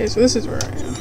Okay, so this is where I am.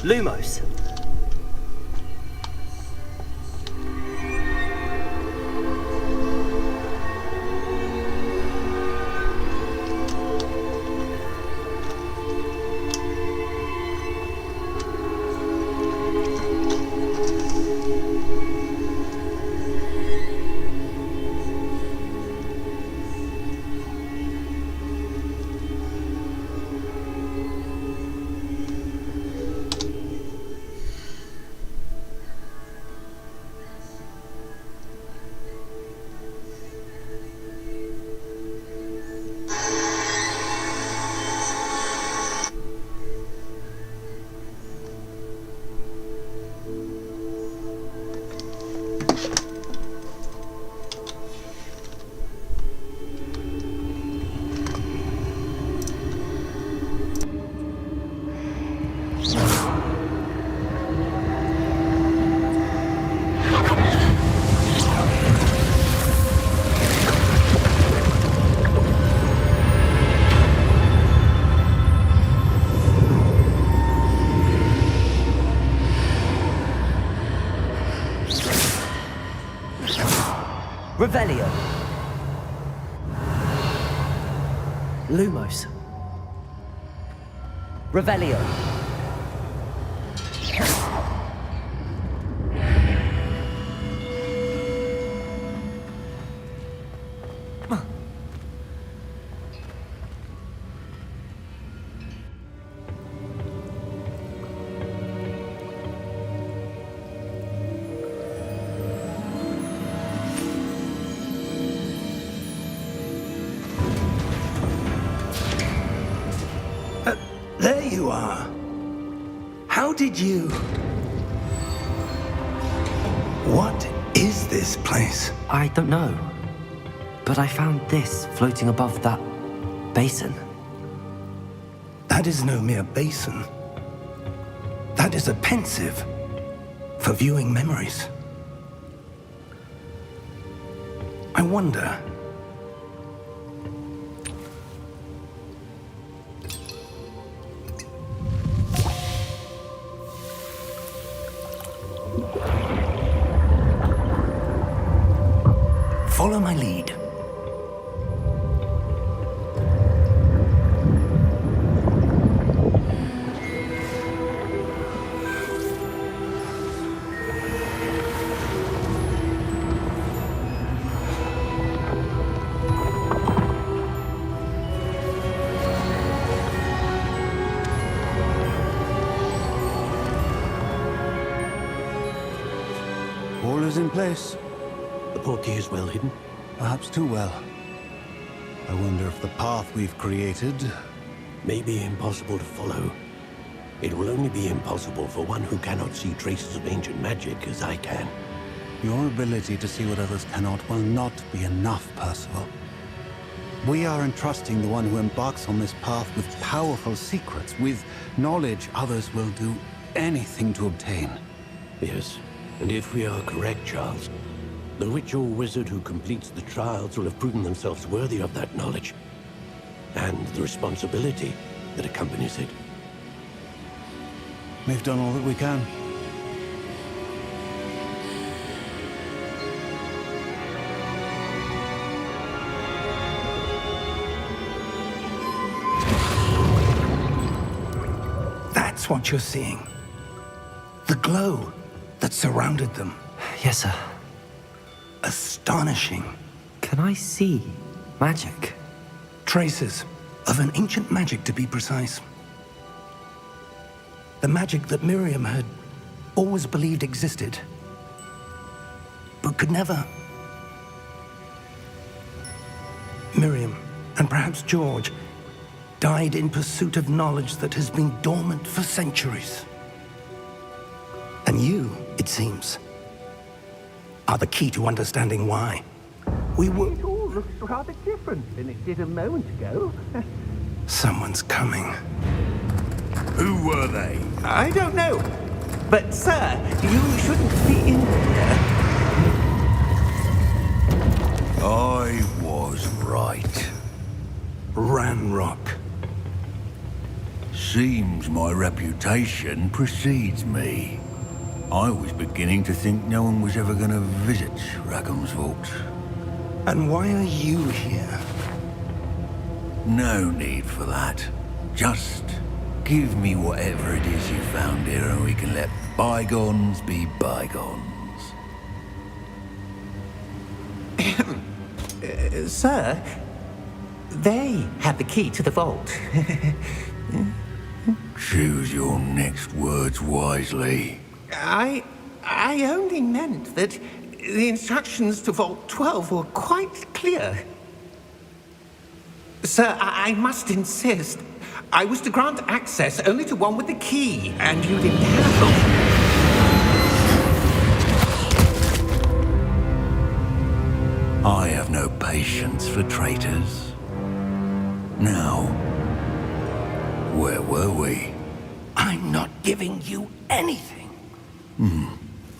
Lumos. Revelio. Lumos. Revelio. There you are. How did you... What is this place? I don't know. But I found this floating above that basin. That is no mere basin. That is a pensive for viewing memories. I wonder... Follow my lead. All is in place. The portkey is well hidden. Perhaps too well. I wonder if the path we've created... May be impossible to follow. It will only be impossible for one who cannot see traces of ancient magic as I can. Your ability to see what others cannot will not be enough, Percival. We are entrusting the one who embarks on this path with powerful secrets, with knowledge others will do anything to obtain. Yes, and if we are correct, Charles, the witch or wizard who completes the trials will have proven themselves worthy of that knowledge, and the responsibility that accompanies it. We've done all that we can. That's what you're seeing. The glow that surrounded them. Yes, sir. Astonishing. Can I see magic? Traces of an ancient magic, to be precise. The magic that Miriam had always believed existed, but could never. Miriam, and perhaps George, died in pursuit of knowledge that has been dormant for centuries. And you, it seems, are the key to understanding why. We were... It all looks rather different than it did a moment ago. Someone's coming. Who were they? I don't know. But, sir, you shouldn't be in here. I was right. Ranrock. Seems my reputation precedes me. I was beginning to think no one was ever going to visit Rackham's vault. And why are you here? No need for that. Just give me whatever it is you found here and we can let bygones be bygones. Sir, they had the key to the vault. Choose your next words wisely. I only meant that the instructions to Vault 12 were quite clear. Sir, I must insist. I was to grant access only to one with the key, and you didn't have them. I have no patience for traitors. Now, where were we? I'm not giving you anything.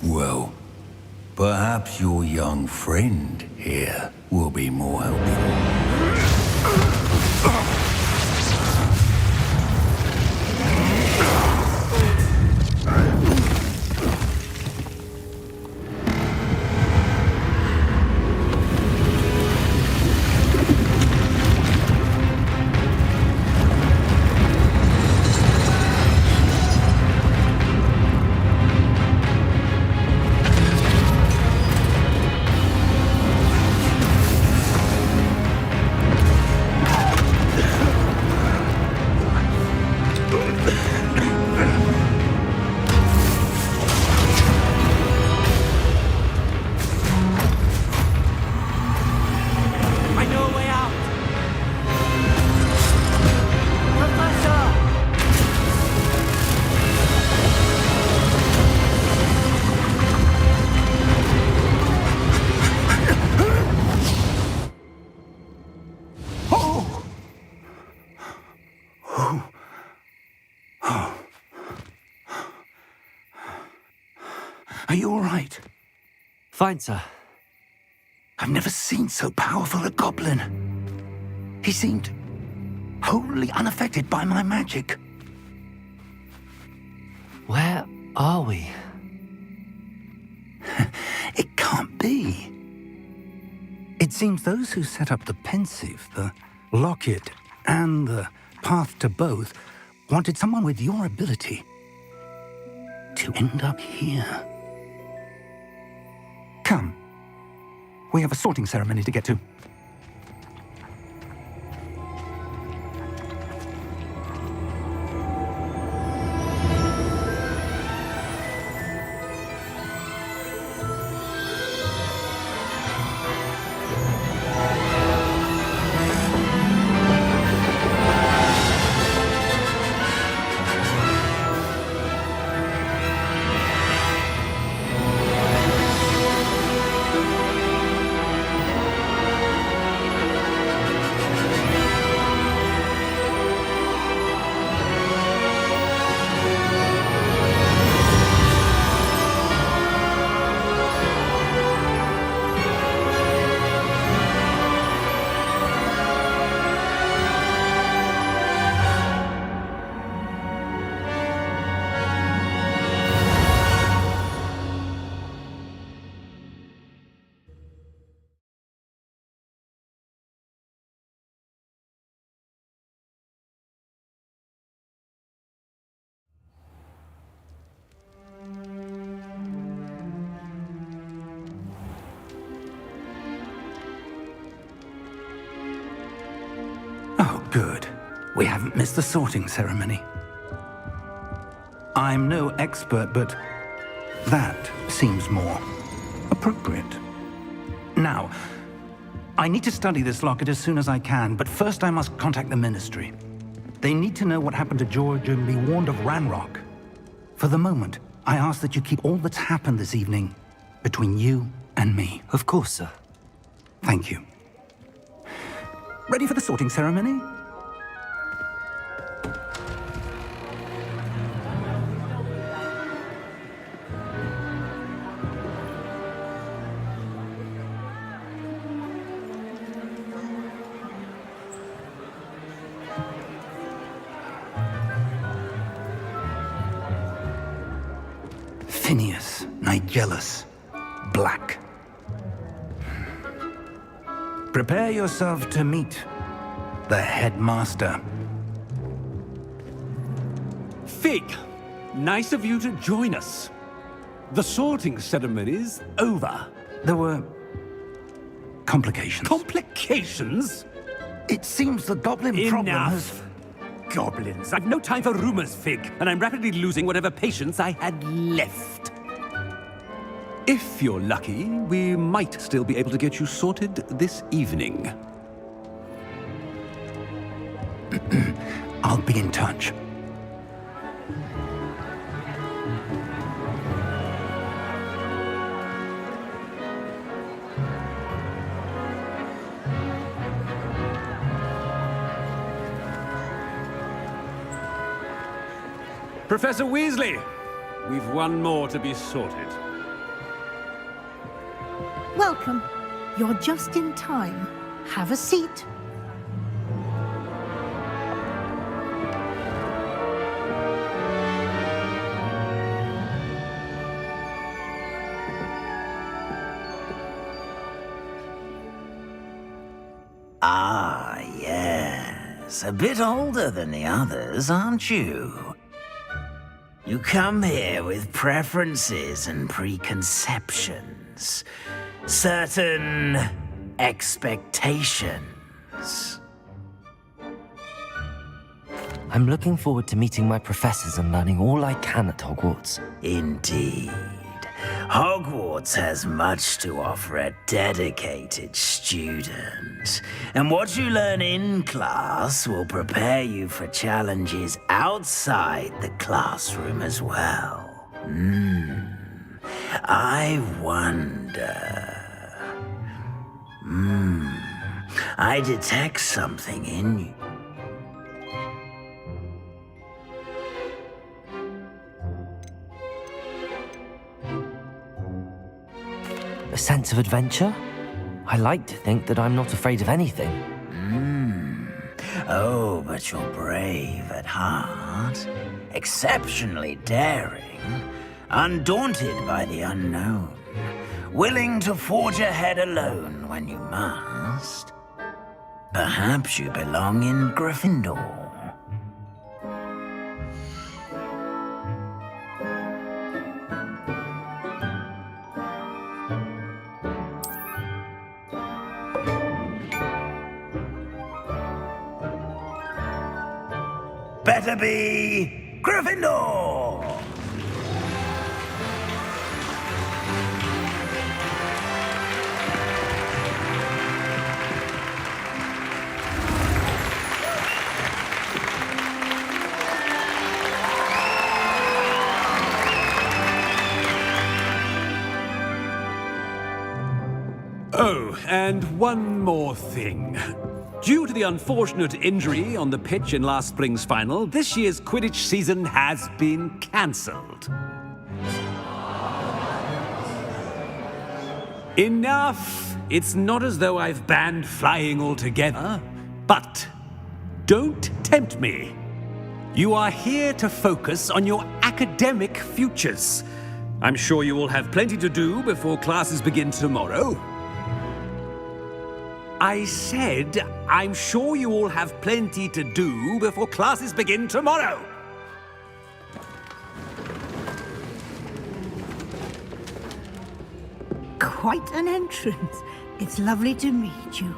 Well, perhaps your young friend here will be more helpful. Are you all right? Fine, sir. I've never seen so powerful a goblin. He seemed wholly unaffected by my magic. Where are we? It can't be. It seems those who set up the pensive, the locket, and the path to both wanted someone with your ability to end up here. Come. We have a sorting ceremony to get to. We haven't missed the sorting ceremony. I'm no expert, but that seems more appropriate. Now, I need to study this locket as soon as I can, but first I must contact the Ministry. They need to know what happened to George and be warned of Ranrock. For the moment, I ask that you keep all that's happened this evening between you and me. Of course, sir. Thank you. Ready for the sorting ceremony? Phineas, Nigellus, Black. Prepare yourself to meet the headmaster. Fig, nice of you to join us. The sorting ceremony's over. There were complications. Complications? It seems the goblin problem has... Enough. Goblins. I've no time for rumors, Fig, and I'm rapidly losing whatever patience I had left. If you're lucky, we might still be able to get you sorted this evening. I'll be in touch. Professor Weasley, we've one more to be sorted. Welcome. You're just in time. Have a seat. Ah, yes. A bit older than the others, aren't you? You come here with preferences and preconceptions. Certain expectations. I'm looking forward to meeting my professors and learning all I can at Hogwarts. Indeed. Hogwarts has much to offer a dedicated student. And what you learn in class will prepare you for challenges outside the classroom as well. I wonder... I detect something in you. A sense of adventure? I like to think that I'm not afraid of anything. Oh, but you're brave at heart, exceptionally daring, undaunted by the unknown, willing to forge ahead alone when you must. Perhaps you belong in Gryffindor. Better be Gryffindor! Oh, and one more thing. Due to the unfortunate injury on the pitch in last spring's final, this year's Quidditch season has been cancelled. Enough! It's not as though I've banned flying altogether, but don't tempt me. You are here to focus on your academic futures. I'm sure you will have plenty to do before classes begin tomorrow. I said, I'm sure you all have plenty to do before classes begin tomorrow. Quite an entrance. It's lovely to meet you.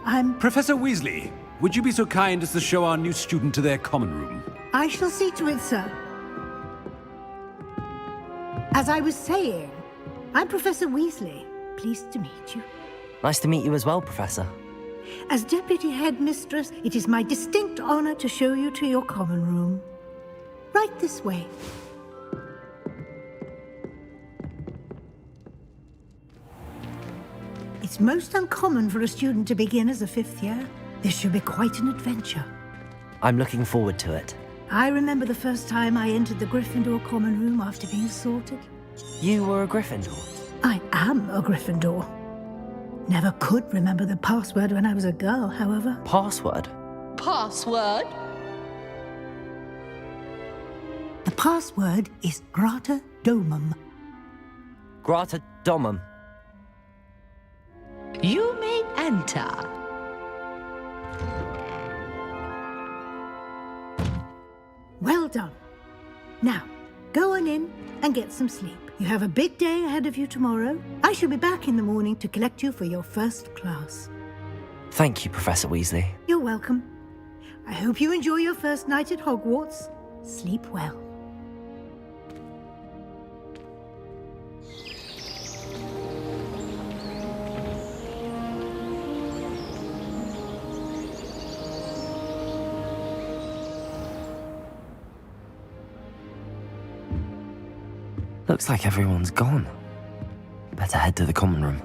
I'm... Professor Weasley, would you be so kind as to show our new student to their common room? I shall see to it, sir. As I was saying, I'm Professor Weasley. Pleased to meet you. Nice to meet you as well, Professor. As Deputy Headmistress, it is my distinct honor to show you to your common room. Right this way. It's most uncommon for a student to begin as a 5th year. This should be quite an adventure. I'm looking forward to it. I remember the first time I entered the Gryffindor common room after being sorted. You were a Gryffindor? I am a Gryffindor. Never could remember the password when I was a girl, however. Password? Password? The password is Grata Domum. Grata Domum. You may enter. Well done. Now, go on in and get some sleep. You have a big day ahead of you tomorrow. I shall be back in the morning to collect you for your first class. Thank you, Professor Weasley. You're welcome. I hope you enjoy your first night at Hogwarts. Sleep well. Looks like everyone's gone. Better head to the common room.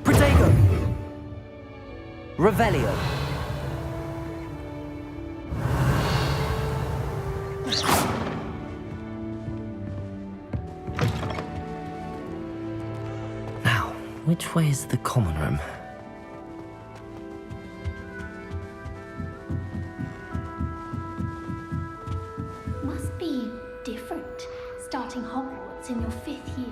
Protego! Revelio! Now, which way is the common room? Must be different, starting Hogwarts in your 5th year.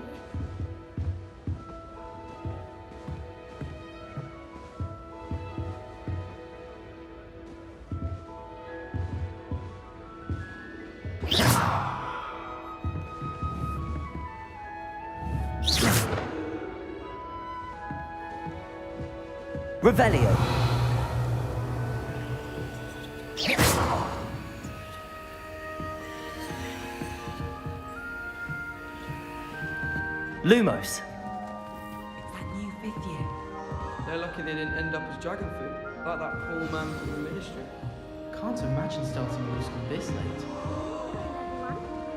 Revelio! Lumos! It's that new 5th year. They're lucky they didn't end up as dragon food, like that poor man from the ministry. Can't imagine starting middle school this late.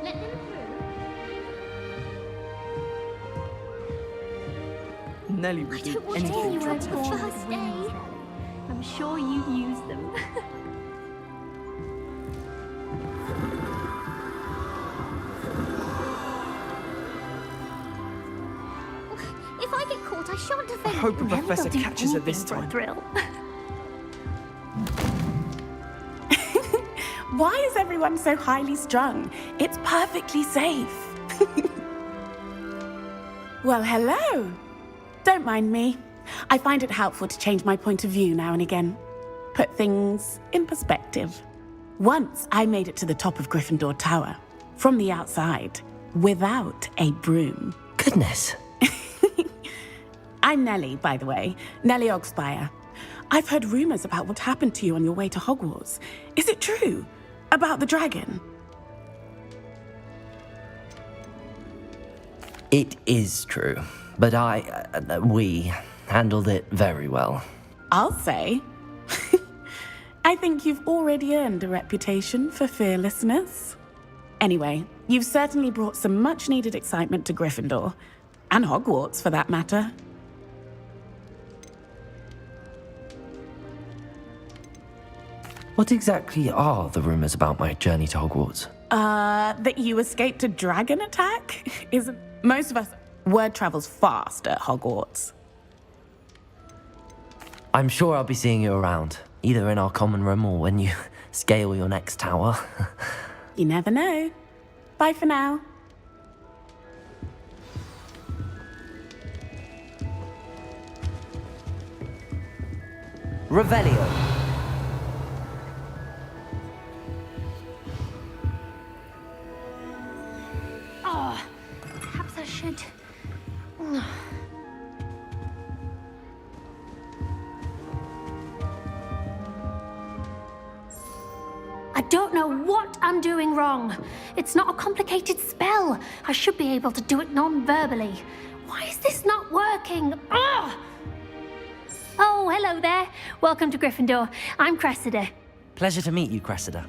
Let them through. Nelly would I do don't want anything anyone to to touch first day. I'm sure you'd use them. If I get caught, I shan't offend. I hope the Nelly will professor do catches her anything this for a time. thrill. Why is everyone so highly strung? It's perfectly safe. Well, hello. Don't mind me. I find it helpful to change my point of view now and again. Put things in perspective. Once I made it to the top of Gryffindor Tower, from the outside, without a broom. Goodness. I'm Nellie, by the way. Nellie Ogspire. I've heard rumors about what happened to you on your way to Hogwarts. Is it true? About the dragon? It is true, but we handled it very well. I'll say. I think you've already earned a reputation for fearlessness. Anyway, you've certainly brought some much-needed excitement to Gryffindor. And Hogwarts, for that matter. What exactly are the rumors about my journey to Hogwarts? That you escaped a dragon attack? Isn't... Most of us... Word travels fast at Hogwarts. I'm sure I'll be seeing you around, either in our common room or when you scale your next tower. You never know. Bye for now. Revelio. Oh, perhaps I should. I don't know what I'm doing wrong. It's not a complicated spell. I should be able to do it non-verbally. Why is this not working? Ugh! Oh, hello there. Welcome to Gryffindor. I'm Cressida. Pleasure to meet you, Cressida.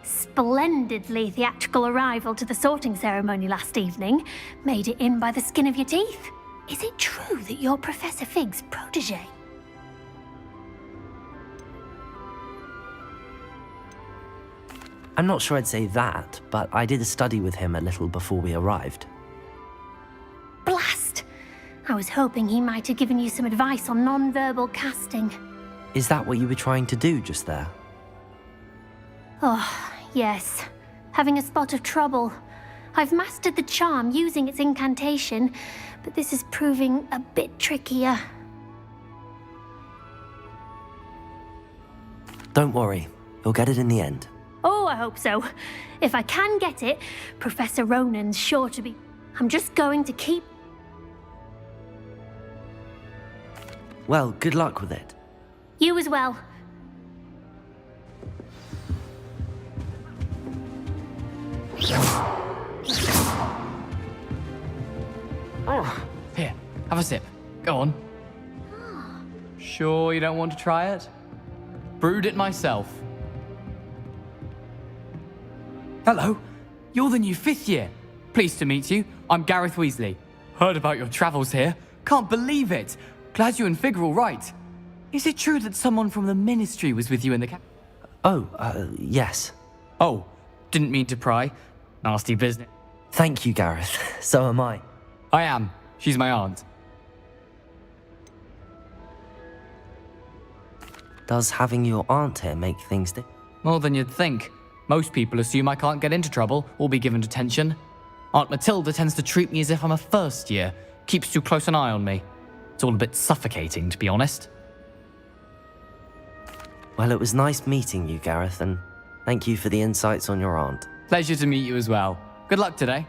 Splendidly theatrical arrival to the sorting ceremony last evening. Made it in by the skin of your teeth. Is it true that you're Professor Fig's protege? I'm not sure I'd say that, but I did study with him a little before we arrived. Blast! I was hoping he might have given you some advice on non-verbal casting. Is that what you were trying to do just there? Oh, yes. Having a spot of trouble. I've mastered the charm using its incantation, but this is proving a bit trickier. Don't worry, you'll get it in the end. Oh, I hope so. If I can get it, Professor Ronan's sure to be... I'm just going to keep... Well, good luck with it. You as well. Oh, here, have a sip. Go on. Sure you don't want to try it? Brewed it myself. Hello, you're the new 5th year. Pleased to meet you. I'm Gareth Weasley. Heard about your travels here. Can't believe it. Glad you and Fig are all right. Is it true that someone from the Ministry was with you in the Yes. Oh, didn't mean to pry. Nasty business. Thank you, Gareth. So am I. I am. She's my aunt. Does having your aunt here make things More than you'd think. Most people assume I can't get into trouble or be given detention. Aunt Matilda tends to treat me as if I'm a first year. Keeps too close an eye on me. It's all a bit suffocating, to be honest. Well, it was nice meeting you, Gareth, and thank you for the insights on your aunt. Pleasure to meet you as well. Good luck today.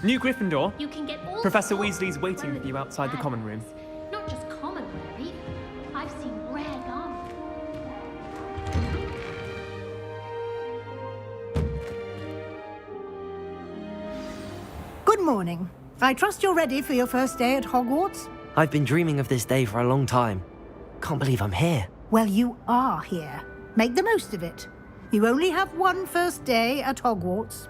New Gryffindor. You can get all Professor sorts Weasley's of waiting for you outside the common room. Not just common wear either. I've seen rare garments. Good morning. I trust you're ready for your first day at Hogwarts? I've been dreaming of this day for a long time. Can't believe I'm here. Well, you are here. Make the most of it. You only have one first day at Hogwarts.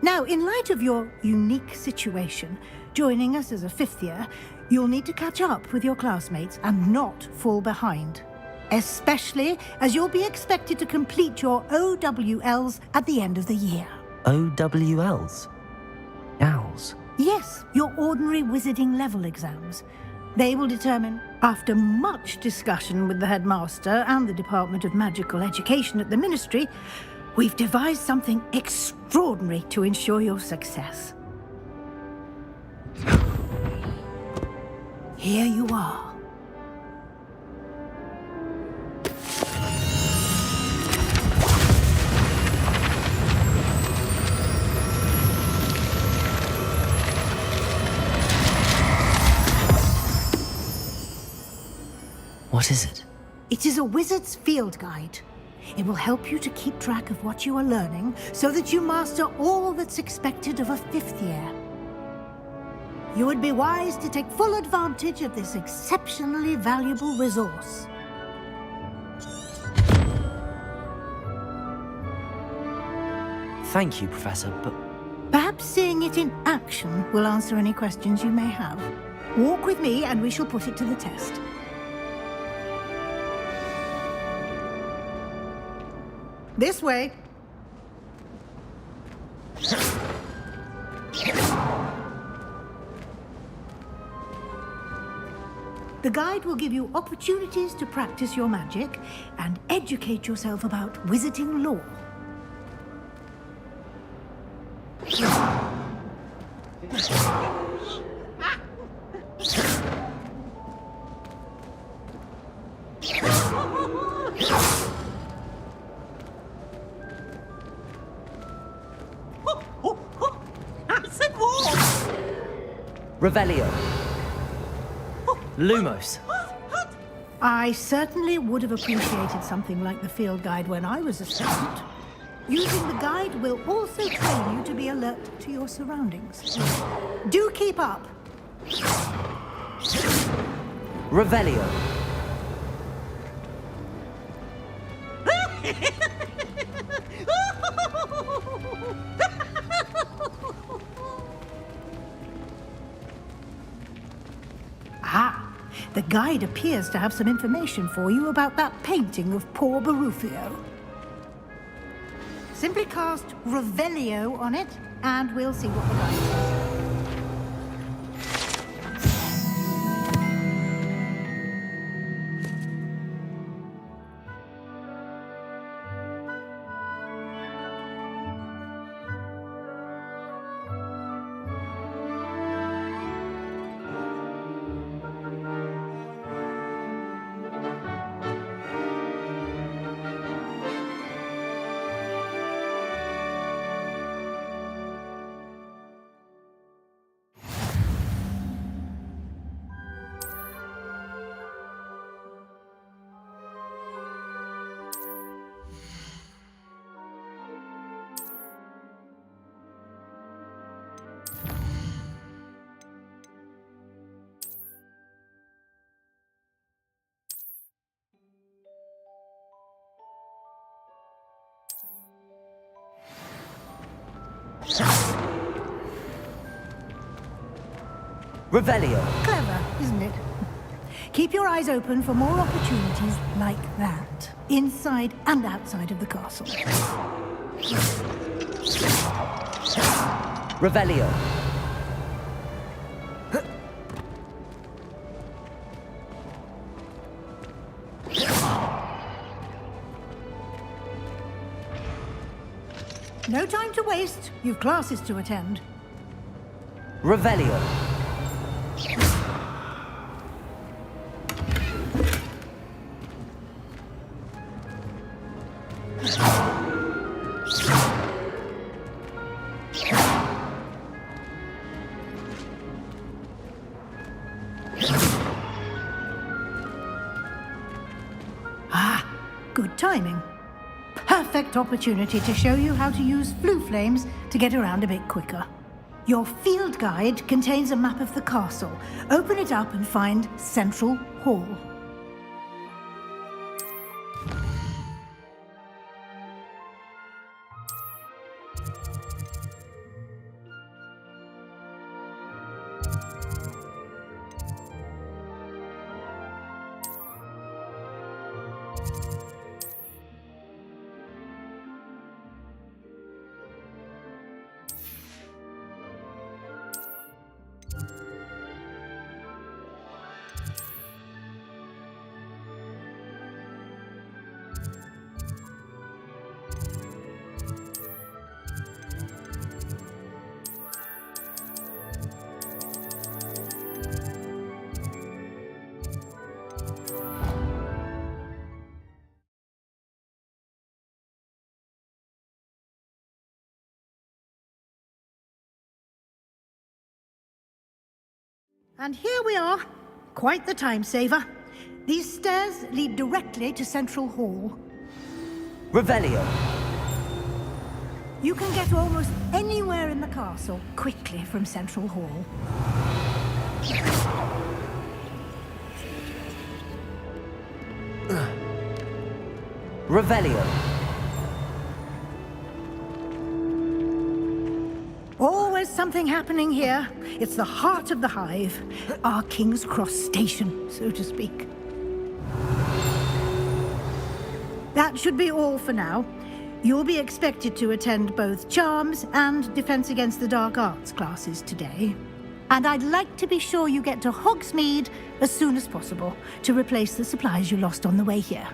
Now, in light of your unique situation, joining us as a 5th year, you'll need to catch up with your classmates and not fall behind. Especially as you'll be expected to complete your OWLs at the end of the year. OWLs? Owls? Yes, your ordinary wizarding level exams. They will determine, after much discussion with the headmaster and the Department of Magical Education at the Ministry, we've devised something extraordinary to ensure your success. Here you are. What is it? It is a wizard's field guide. It will help you to keep track of what you are learning so that you master all that's expected of a 5th year. You would be wise to take full advantage of this exceptionally valuable resource. Thank you, Professor, but... Perhaps seeing it in action will answer any questions you may have. Walk with me and we shall put it to the test. This way. The guide will give you opportunities to practice your magic and educate yourself about wizarding lore. Revelio. Lumos. I certainly would have appreciated something like the field guide when I was a student. Using the guide will also train you to be alert to your surroundings. Do keep up. Revelio. Ah, the guide appears to have some information for you about that painting of poor Barufio. Simply cast Revelio on it, and we'll see what the guide says. Revelio. Clever, isn't it? Keep your eyes open for more opportunities like that, inside and outside of the castle. Revelio. No time to waste. You've classes to attend. Revelio. Ah, good timing. Perfect opportunity to show you how to use flue flames to get around a bit quicker. Your field guide contains a map of the castle. Open it up and find Central Hall. And here we are. Quite the time saver. These stairs lead directly to Central Hall. Revelio. You can get almost anywhere in the castle quickly from Central Hall. Revelio. Always something happening here. It's the heart of the hive. Our King's Cross station, so to speak. That should be all for now. You'll be expected to attend both Charms and Defense Against the Dark Arts classes today. And I'd like to be sure you get to Hogsmeade as soon as possible to replace the supplies you lost on the way here.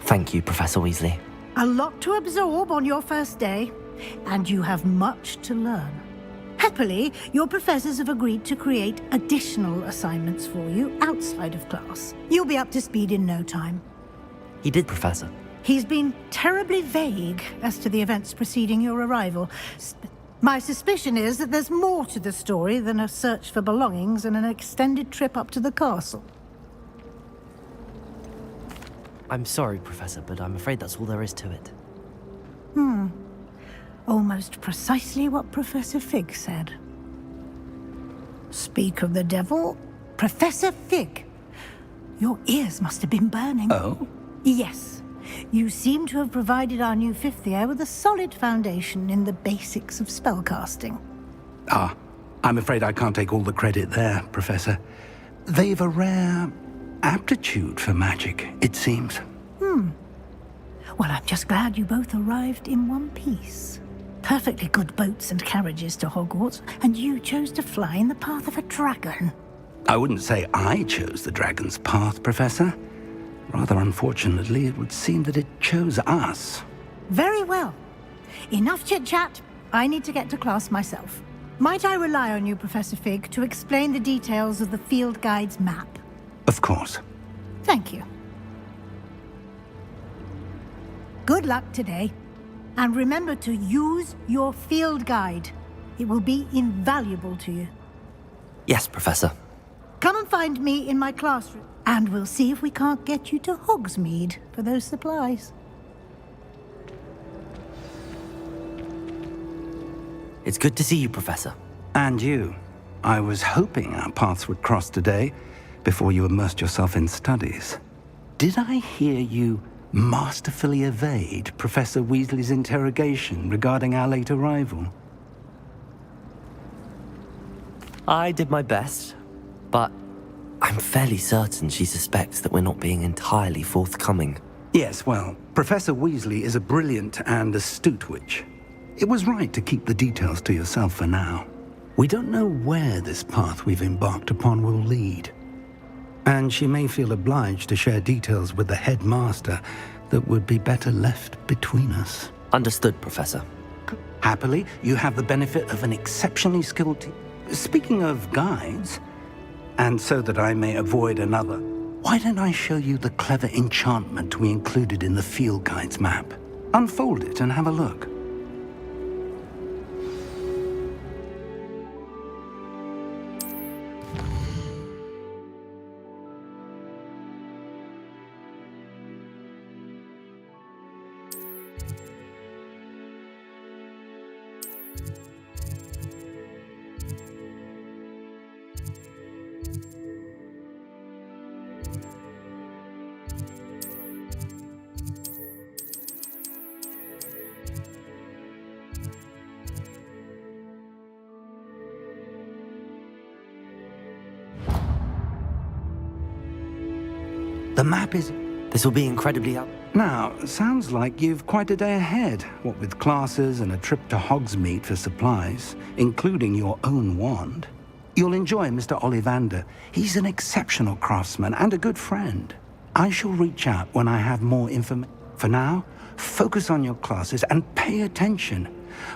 Thank you, Professor Weasley. A lot to absorb on your first day, and you have much to learn. Happily, your professors have agreed to create additional assignments for you outside of class. You'll be up to speed in no time. He did, Professor. He's been terribly vague as to the events preceding your arrival. My suspicion is that there's more to the story than a search for belongings and an extended trip up to the castle. I'm sorry, Professor, but I'm afraid that's all there is to it. Almost precisely what Professor Fig said. Speak of the devil, Professor Fig. Your ears must have been burning. Oh? Yes. You seem to have provided our new fifth year with a solid foundation in the basics of spellcasting. Ah, I'm afraid I can't take all the credit there, Professor. They've a rare aptitude for magic, it seems. Well, I'm just glad you both arrived in one piece. Perfectly good boats and carriages to Hogwarts, and you chose to fly in the path of a dragon. I wouldn't say I chose the dragon's path, Professor. Rather unfortunately, it would seem that it chose us. Very well. Enough chit-chat. I need to get to class myself. Might I rely on you, Professor Fig, to explain the details of the field guide's map? Of course. Thank you. Good luck today. And remember to use your field guide. It will be invaluable to you. Yes, Professor. Come and find me in my classroom, and we'll see if we can't get you to Hogsmeade for those supplies. It's good to see you, Professor. And you. I was hoping our paths would cross today, before you immersed yourself in studies. Did I hear you masterfully evade Professor Weasley's interrogation regarding our late arrival? I did my best, but I'm fairly certain she suspects that we're not being entirely forthcoming. Yes, well, Professor Weasley is a brilliant and astute witch. It was right to keep the details to yourself for now. We don't know where this path we've embarked upon will lead. And she may feel obliged to share details with the headmaster that would be better left between us. Understood, Professor. Happily, you have the benefit of an exceptionally skilled team. Speaking of guides, and so that I may avoid another, why don't I show you the clever enchantment we included in the field guide's map? Unfold it and have a look. The map is... This will be incredibly helpful. Now, sounds like you've quite a day ahead, what with classes and a trip to Hogsmeade for supplies, including your own wand. You'll enjoy Mr. Ollivander. He's an exceptional craftsman and a good friend. I shall reach out when I have more information. For now, focus on your classes and pay attention.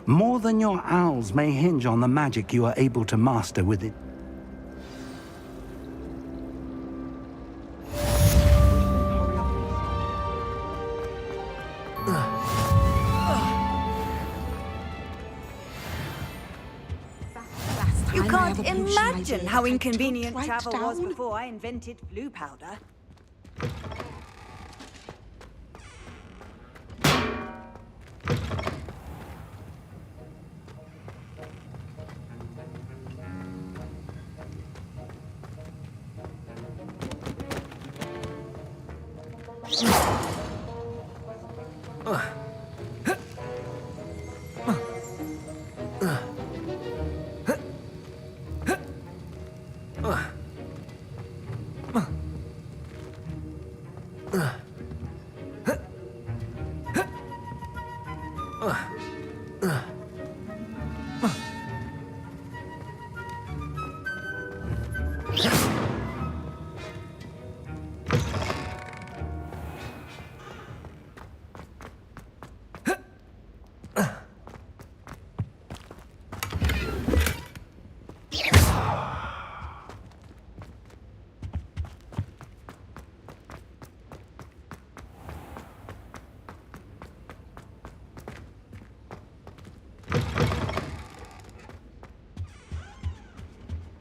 More than your owls may hinge on the magic you are able to master with it. You can't imagine how inconvenient travel was before I invented blue powder.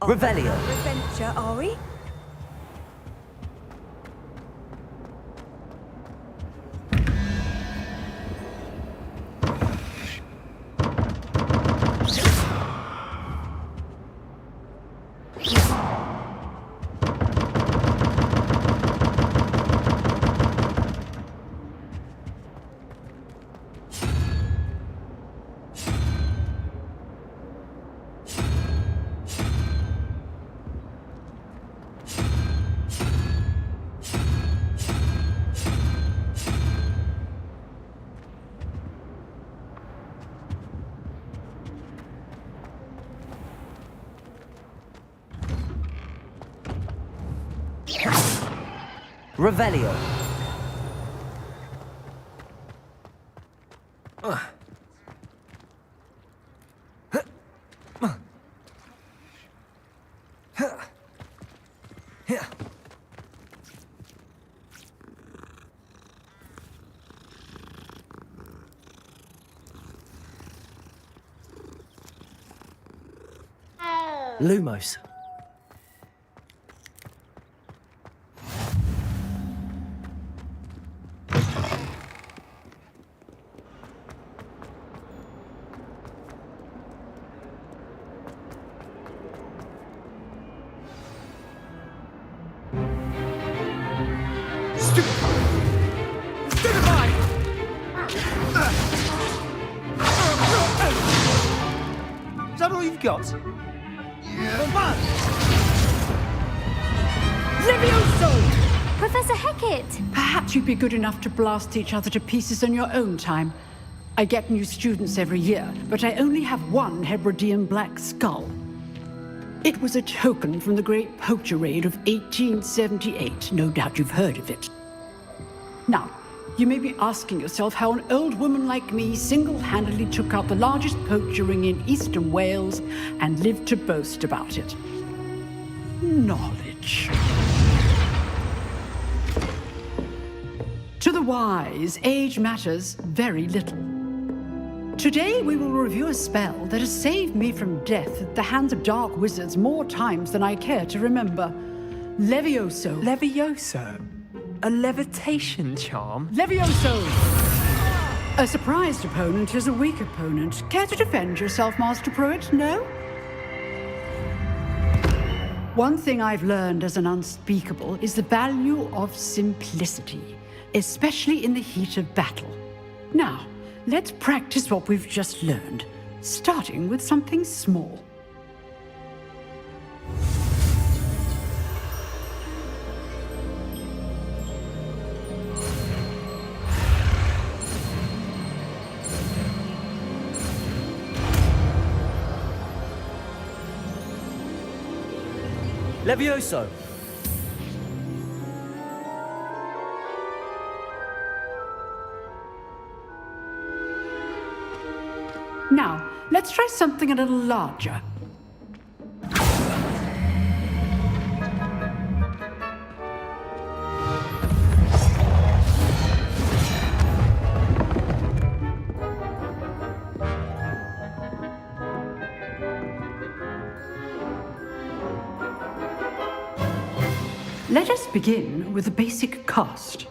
Revelio. Adventure, are we? Revelio. Lumos. Is that all you've got? Levioso! Professor Hecat! Perhaps you'd be good enough to blast each other to pieces on your own time. I get new students every year, but I only have one Hebridean black skull. It was a token from the Great Poacher Raid of 1878. No doubt you've heard of it. Now, you may be asking yourself how an old woman like me single-handedly took out the largest poacher ring in eastern Wales and lived to boast about it. Knowledge. To the wise, age matters very little. Today we will review a spell that has saved me from death at the hands of dark wizards more times than I care to remember. Levioso. Levioso? A levitation charm? Levioso! A surprised opponent is a weak opponent. Care to defend yourself, Master Pruitt? No? One thing I've learned as an unspeakable is the value of simplicity, especially in the heat of battle. Now, let's practice what we've just learned, starting with something small. Levioso. Now, let's try something a little larger. Let us begin with the basic cast.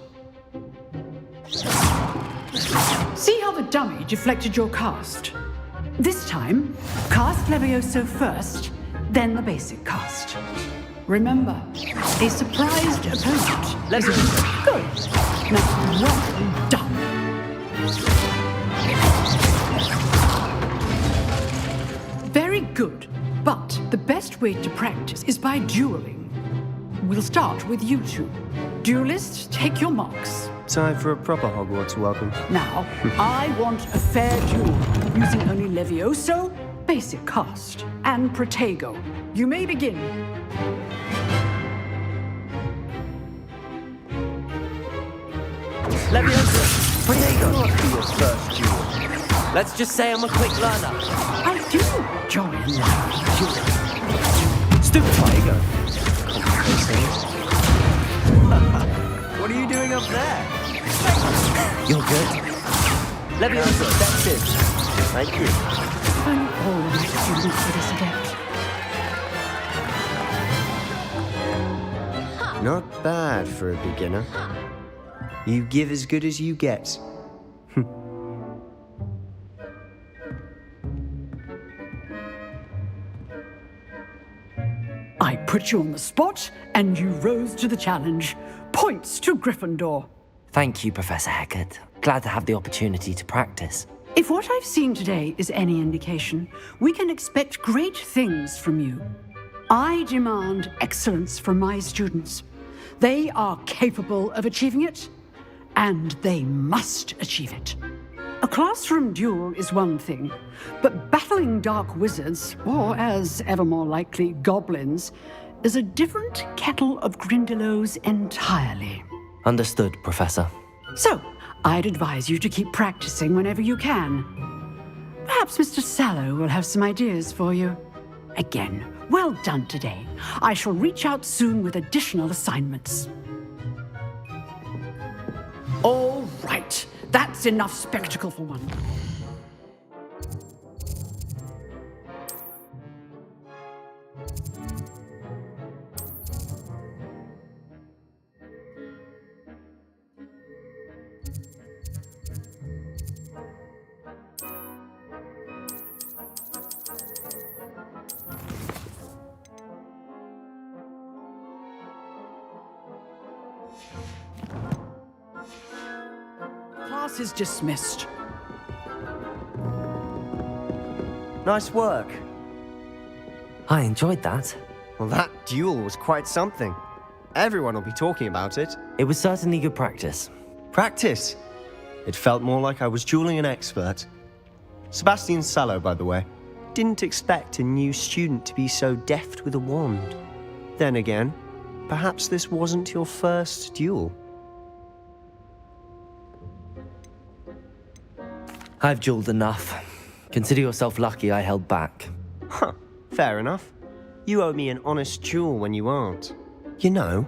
See how the dummy deflected your cast? This time, cast Levioso first, then the basic cast. Remember, a surprised opponent. Levioso. Good. Now, well done. Very good, but the best way to practice is by dueling. We'll start with you two. Duelists, take your marks. Time for a proper Hogwarts welcome. Now, I want a fair duel, using only Levioso, basic cast, and Protego. You may begin. Levioso. Protego. Not be your first duel. Let's just say I'm a quick learner. I do enjoy live duel. Stupid Protego. What are you doing up there? You're good. Levioso, that's it. Thank you. I'm all my students for this event. Not bad for a beginner. You give as good as you get. I put you on the spot, and you rose to the challenge. Points to Gryffindor. Thank you, Professor Hecat. Glad to have the opportunity to practice. If what I've seen today is any indication, we can expect great things from you. I demand excellence from my students. They are capable of achieving it, and they must achieve it. A classroom duel is one thing, but battling dark wizards, or as ever more likely, goblins, is a different kettle of Grindylows entirely. Understood, Professor. So, I'd advise you to keep practicing whenever you can. Perhaps Mr. Sallow will have some ideas for you. Again, well done today. I shall reach out soon with additional assignments. All right, that's enough spectacle for one. Class is dismissed. Nice work. I enjoyed that. Well, that duel was quite something. Everyone will be talking about it. It was certainly good practice. Practice? It felt more like I was dueling an expert. Sebastian Sallow, by the way. Didn't expect a new student to be so deft with a wand. Then again, perhaps this wasn't your first duel. I've dueled enough. Consider yourself lucky I held back. Huh, fair enough. You owe me an honest duel when you aren't. You know,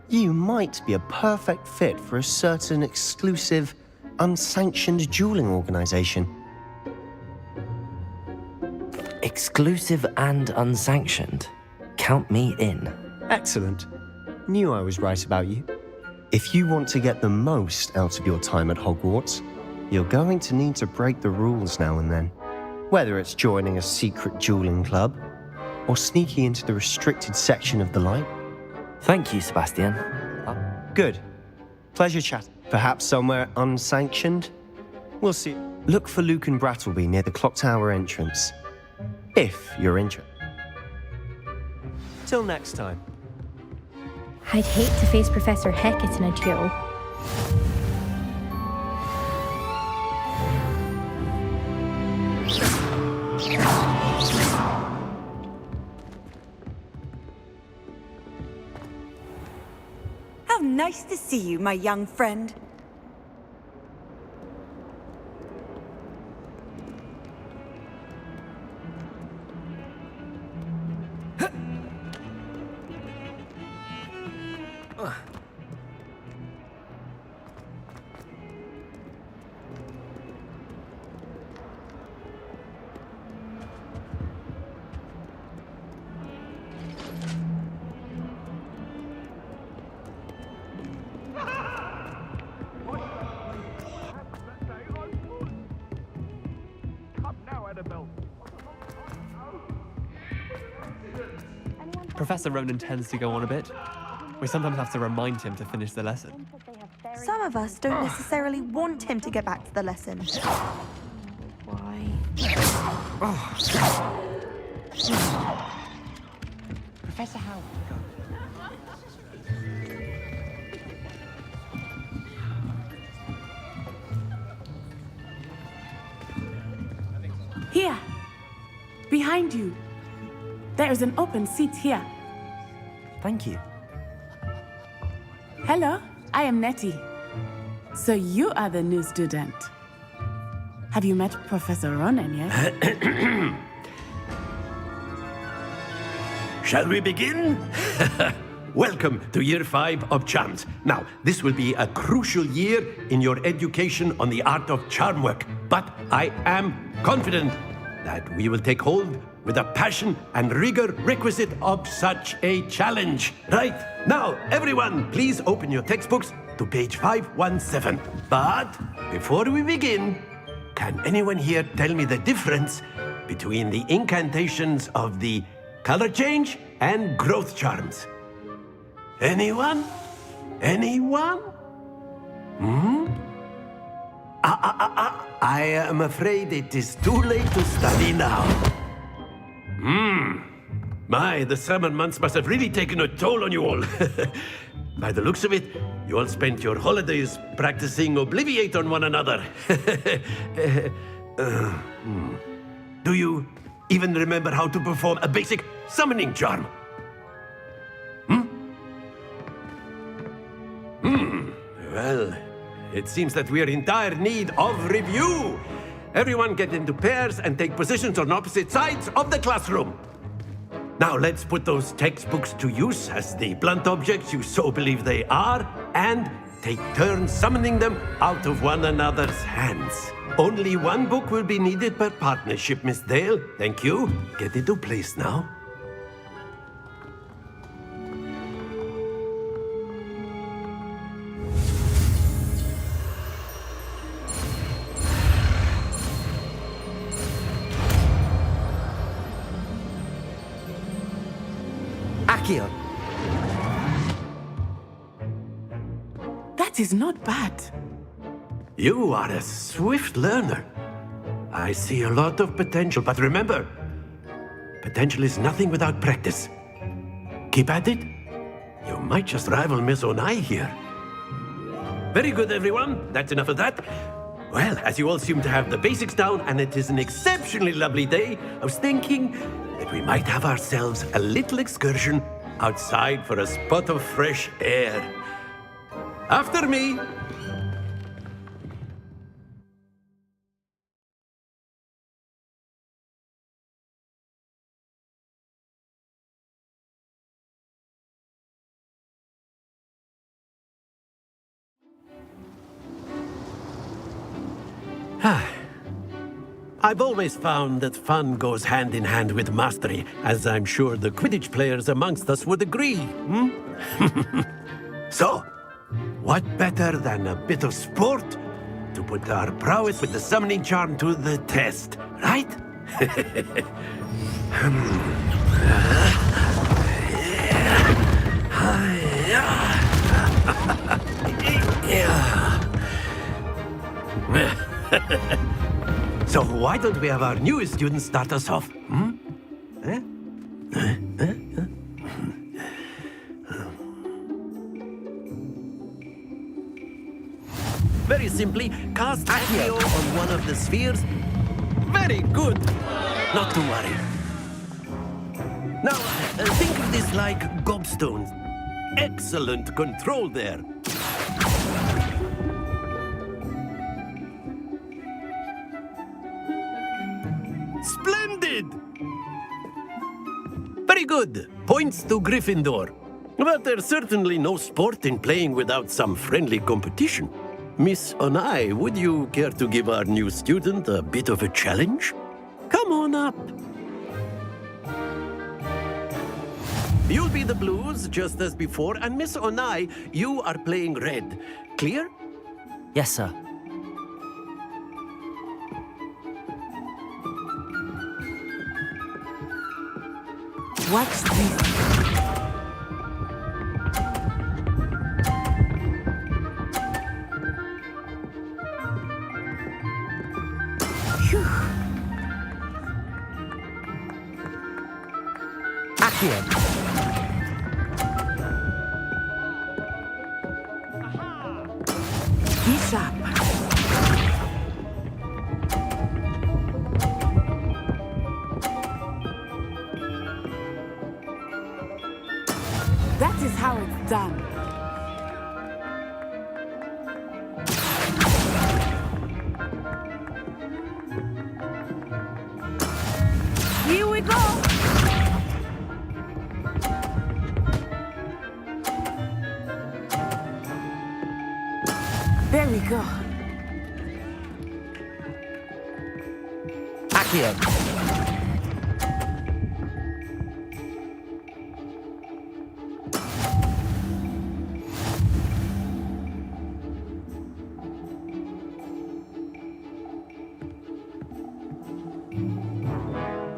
you might be a perfect fit for a certain exclusive, unsanctioned dueling organization. Exclusive and unsanctioned? Count me in. Excellent. Knew I was right about you. If you want to get the most out of your time at Hogwarts, you're going to need to break the rules now and then. Whether it's joining a secret dueling club, or sneaking into the restricted section of the light. Thank you, Sebastian. Good. Pleasure chatting. Perhaps somewhere unsanctioned? We'll see. Look for Luke and Brattleby near the clock tower entrance. If you're interested. Till next time. I'd hate to face Professor Hecat in a duel. How nice to see you, my young friend. Professor Ronan tends to go on a bit. We sometimes have to remind him to finish the lesson. Some of us don't necessarily want him to get back to the lesson. Why? Professor Howard. Here. Behind you. There is an open seat here. Thank you. Hello, I am Nettie. So you are the new student. Have you met Professor Ronan yet? Shall we begin? Welcome to Year 5 of Charms. Now, this will be a crucial year in your education on the art of charm work, but I am confident that we will take hold with the passion and rigor requisite of such a challenge. Right, now, everyone, please open your textbooks to page 517. But before we begin, can anyone here tell me the difference between the incantations of the color change and growth charms? Anyone? Anyone? I am afraid it is too late to study now. My, the summer months must have really taken a toll on you all. By the looks of it, you all spent your holidays practicing Obliviate on one another. Do you even remember how to perform a basic summoning charm? Well, it seems that we are in dire need of review. Everyone get into pairs and take positions on opposite sides of the classroom. Now let's put those textbooks to use as the blunt objects you so believe they are, and take turns summoning them out of one another's hands. Only one book will be needed per partnership, Miss Dale. Thank you. Get into place now. Accio. That is not bad. You are a swift learner. I see a lot of potential, but remember, potential is nothing without practice. Keep at it. You might just rival Miss Onai here. Very good, everyone. That's enough of that. Well, as you all seem to have the basics down, and it is an exceptionally lovely day, I was thinking that we might have ourselves a little excursion outside for a spot of fresh air. After me. I've always found that fun goes hand in hand with mastery, as I'm sure the Quidditch players amongst us would agree. So, what better than a bit of sport to put our prowess with the summoning charm to the test, right? So why don't we have our newest student start us off? Very simply, cast Accio on one of the spheres. Very good. Not to worry. Now, think of this like gobstones. Excellent control there. Splendid! Very good. Points to Gryffindor. But there's certainly no sport in playing without some friendly competition. Miss Onai, would you care to give our new student a bit of a challenge? Come on up. You'll be the blues, just as before, and Miss Onai, you are playing red. Clear? Yes, sir. What's this? Accio. He's up. That is how it's done. Here we go. There we go. Accio.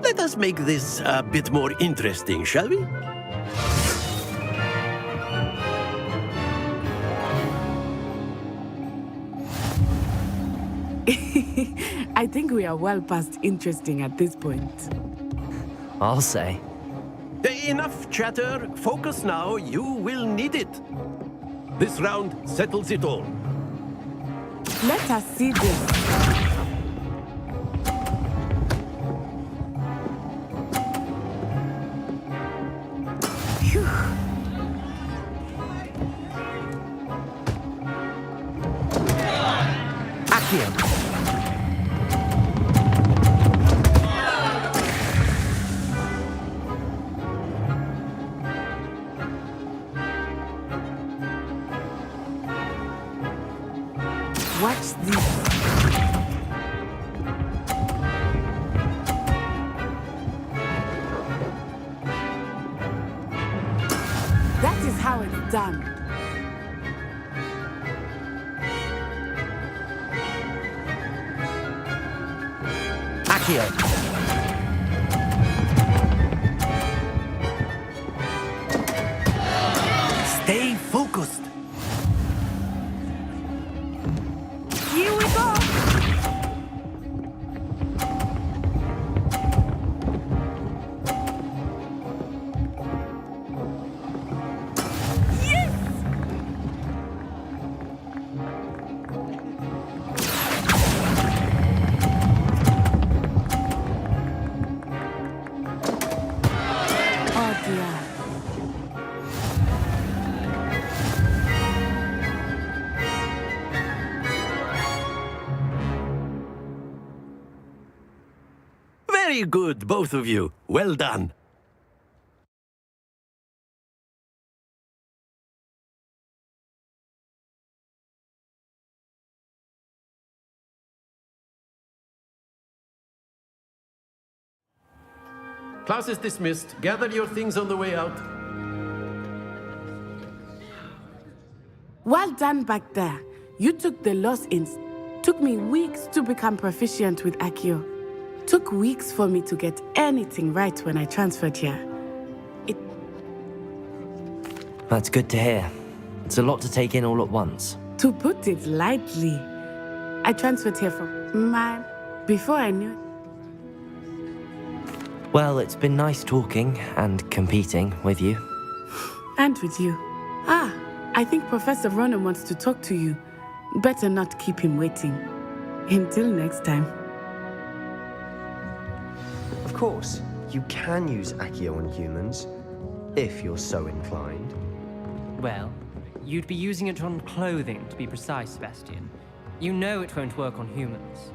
Let us make this a bit more interesting, shall we? I think we are well past interesting at this point. I'll say. Enough chatter. Focus now. You will need it. This round settles it all. Let us see this. Phew. Accio. Watch this. That is how it's done. Accio. Stay focused. Here we go. Yes! Oh dear. Very good, both of you. Well done. Class is dismissed. Gather your things on the way out. Well done back there. You took the loss in. Took me weeks to become proficient with Accio. Took weeks for me to get anything right when I transferred here. That's good to hear. It's a lot to take in all at once. To put it lightly, I transferred here from before I knew. Well, it's been nice talking and competing with you. And with you. Ah, I think Professor Ronan wants to talk to you. Better not keep him waiting. Until next time. Of course, you can use Accio on humans, if you're so inclined. Well, you'd be using it on clothing, to be precise, Sebastian. You know it won't work on humans.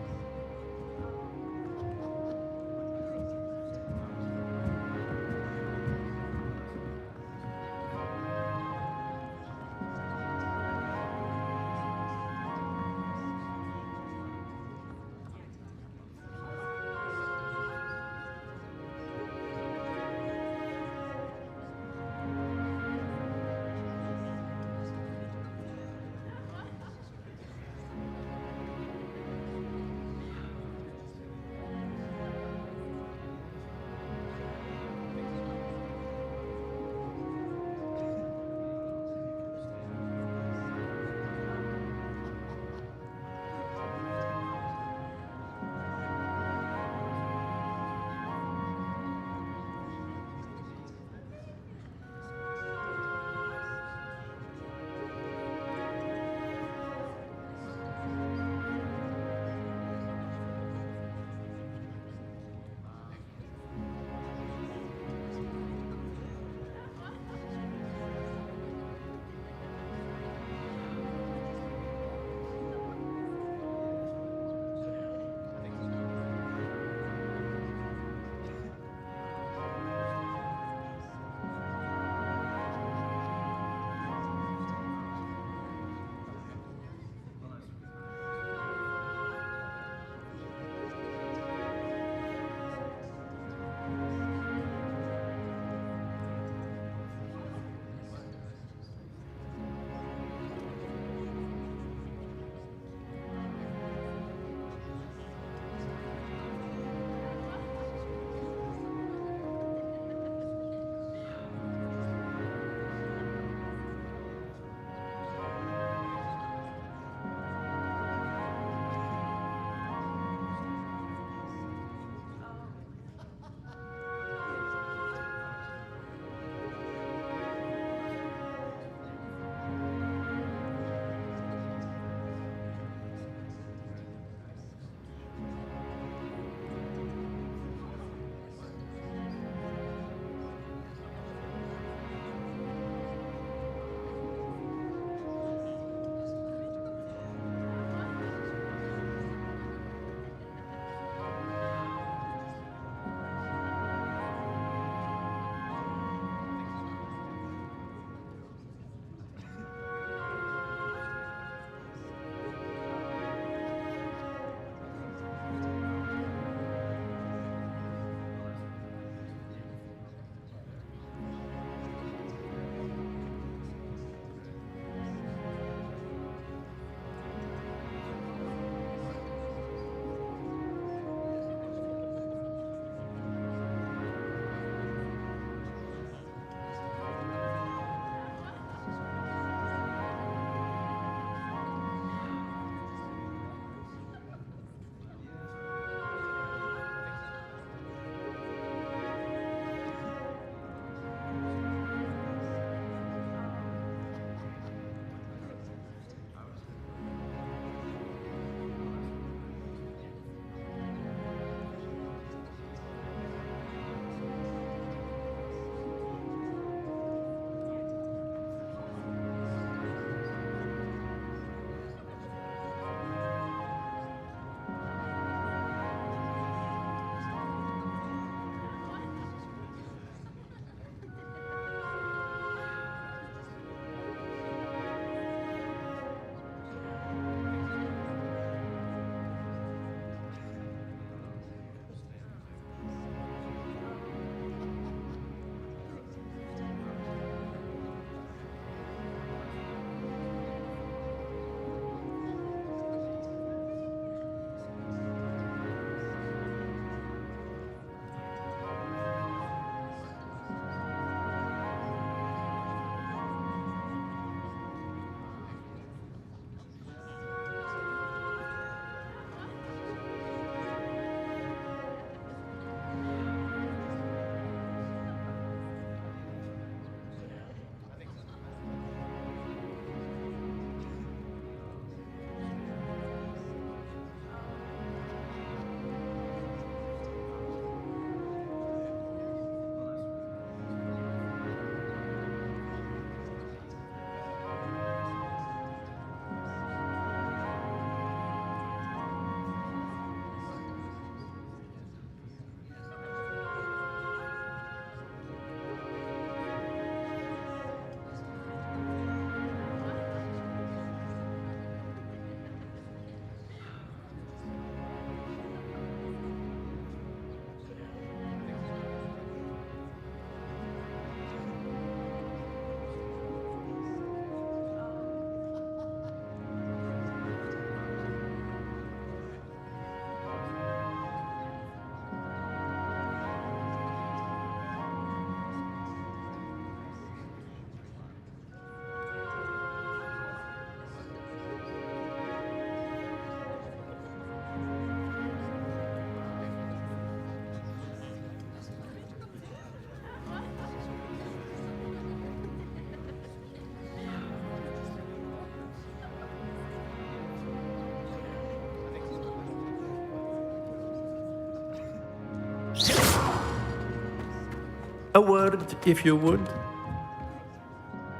A word, if you would.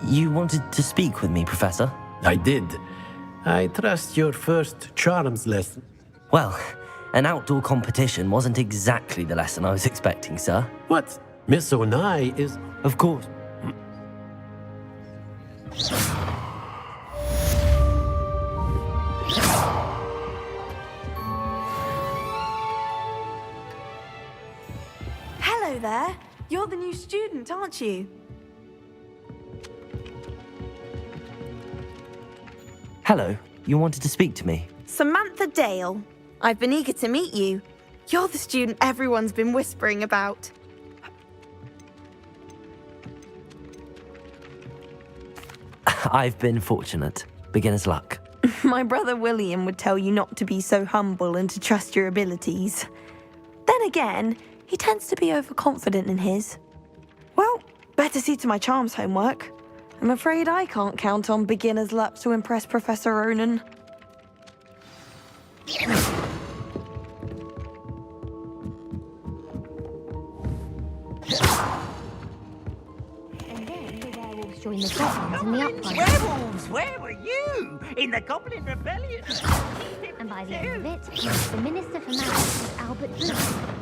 You wanted to speak with me, Professor? I did. I trust your first charms lesson. Well, an outdoor competition wasn't exactly the lesson I was expecting, sir. What? Miss Onai is... Of course. Hello there. You're the new student, aren't you? Hello, you wanted to speak to me? Samantha Dale. I've been eager to meet you. You're the student everyone's been whispering about. I've been fortunate. Beginner's luck. My brother William would tell you not to be so humble and to trust your abilities. Then again, he tends to be overconfident in his. Well, better see to my charms homework. I'm afraid I can't count on beginner's luck to impress Professor Ronan. And then the werewolves joined the goblins in the uprising. Werewolves, where were you? In the Goblin Rebellion? And by the end of it, he was the Minister for Magic with Albert Booth.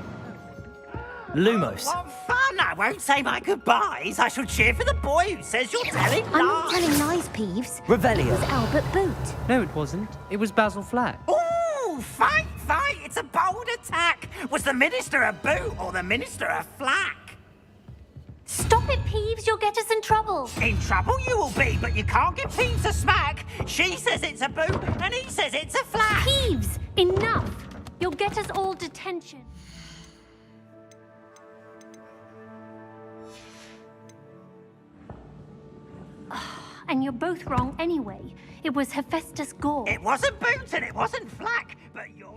Lumos. What fun! I won't say my goodbyes. I shall cheer for the boy who says you're telling lies. I'm not telling lies, Peeves. Revelio. It was Albert Boot. No, it wasn't. It was Basil Flack. Ooh, fight! It's a bold attack. Was the Minister a boot or the Minister a flack? Stop it, Peeves. You'll get us in trouble. In trouble you will be, but you can't give Peeves a smack. She says it's a boot and he says it's a flack. Peeves, enough. You'll get us all detention. And you're both wrong anyway. It was Hephaestus Gore. It wasn't boot and it wasn't flack, but you're...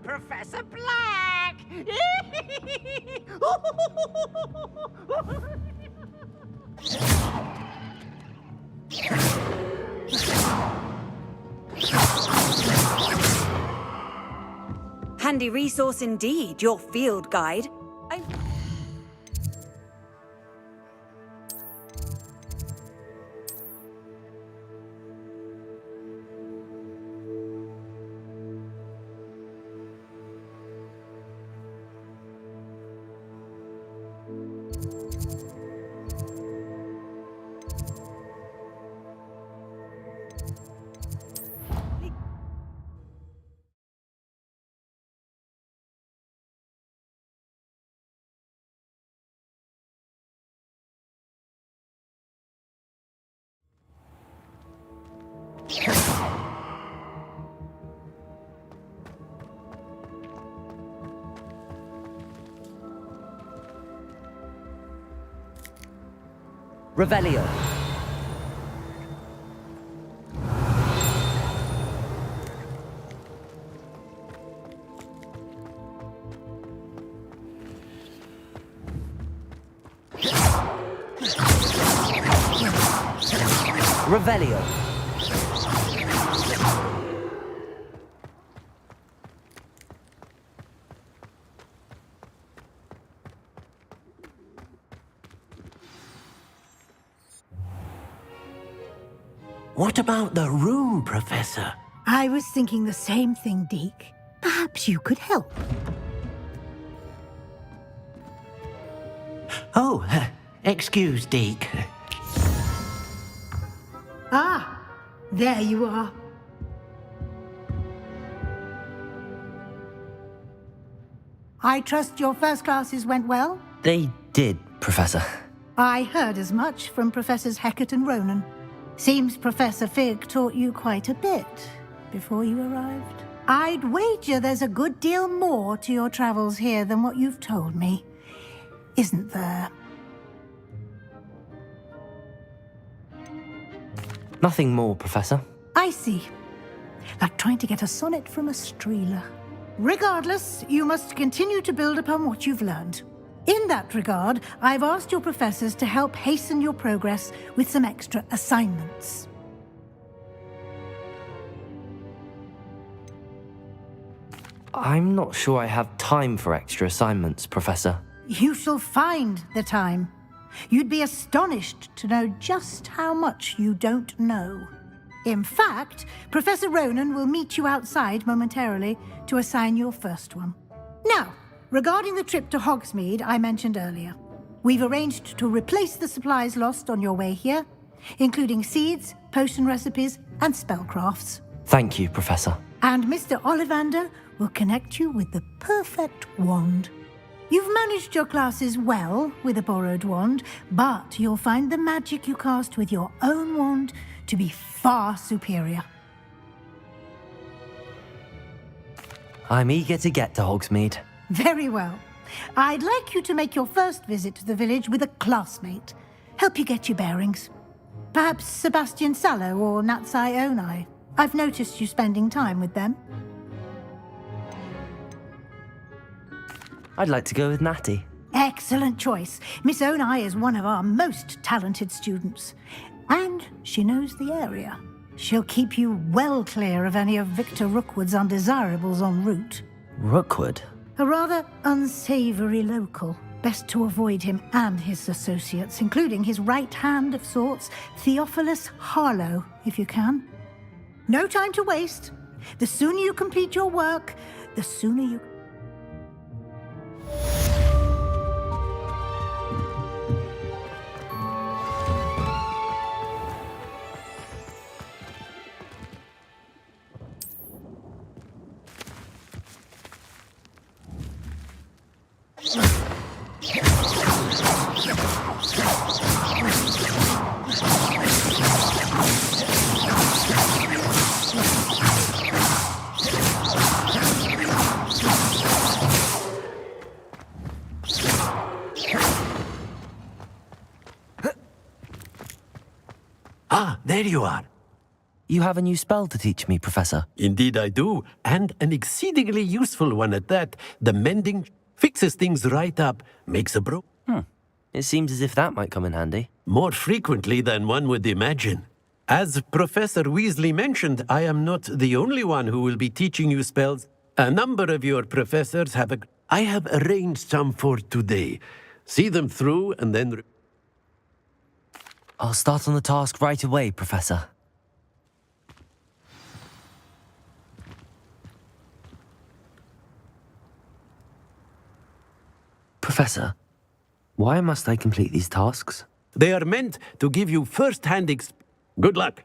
Professor Black! Handy resource indeed, your field guide. Revelio. Revelio. What about the room, Professor? I was thinking the same thing, Deke. Perhaps you could help. Oh, excuse, Deke. Ah, There you are. I trust your first classes went well? They did, Professor. I heard as much from Professors Hecat and Ronan. Seems Professor Fig taught you quite a bit before you arrived. I'd wager there's a good deal more to your travels here than what you've told me. Isn't there? Nothing more, Professor. I see. Like trying to get a sonnet from a streeler. Regardless, you must continue to build upon what you've learned. In that regard, I've asked your professors to help hasten your progress with some extra assignments. I'm not sure I have time for extra assignments, Professor. You shall find the time. You'd be astonished to know just how much you don't know. In fact, Professor Ronan will meet you outside momentarily to assign your first one. Now, regarding the trip to Hogsmeade I mentioned earlier, we've arranged to replace the supplies lost on your way here, including seeds, potion recipes, and spellcrafts. Thank you, Professor. And Mr. Ollivander will connect you with the perfect wand. You've managed your classes well with a borrowed wand, but you'll find the magic you cast with your own wand to be far superior. I'm eager to get to Hogsmeade. Very well. I'd like you to make your first visit to the village with a classmate. Help you get your bearings. Perhaps Sebastian Sallow or Natsai Onai. I've noticed you spending time with them. I'd like to go with Natty. Excellent choice. Miss Onai is one of our most talented students. And she knows the area. She'll keep you well clear of any of Victor Rookwood's undesirables en route. Rookwood? A rather unsavory local. Best to avoid him and his associates, including his right hand of sorts, Theophilus Harlow, if you can. No time to waste. The sooner you complete your work, the sooner you... Ah, there you are. You have a new spell to teach me, Professor. Indeed I do, and an exceedingly useful one at that. The mending fixes things right up, makes a bro... It seems as if that might come in handy. More frequently than one would imagine. As Professor Weasley mentioned, I am not the only one who will be teaching you spells. A number of your professors have I have arranged some for today. See them through and then... I'll start on the task right away, Professor. Professor, why must I complete these tasks? They are meant to give you first-hand Good luck.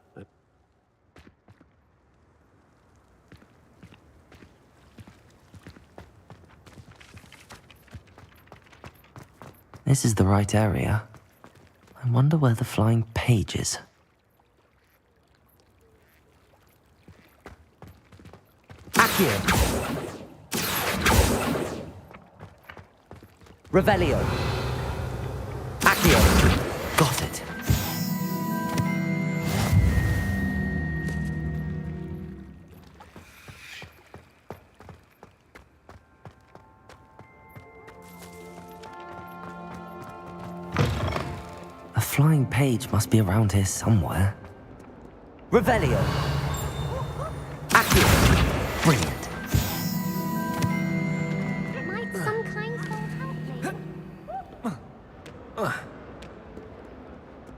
This is the right area. I wonder where the flying page is. Accio! Revelio! Accio! Got it. A flying page must be around here somewhere. Revelio! Accio! Brilliant. Might some kind soul help me?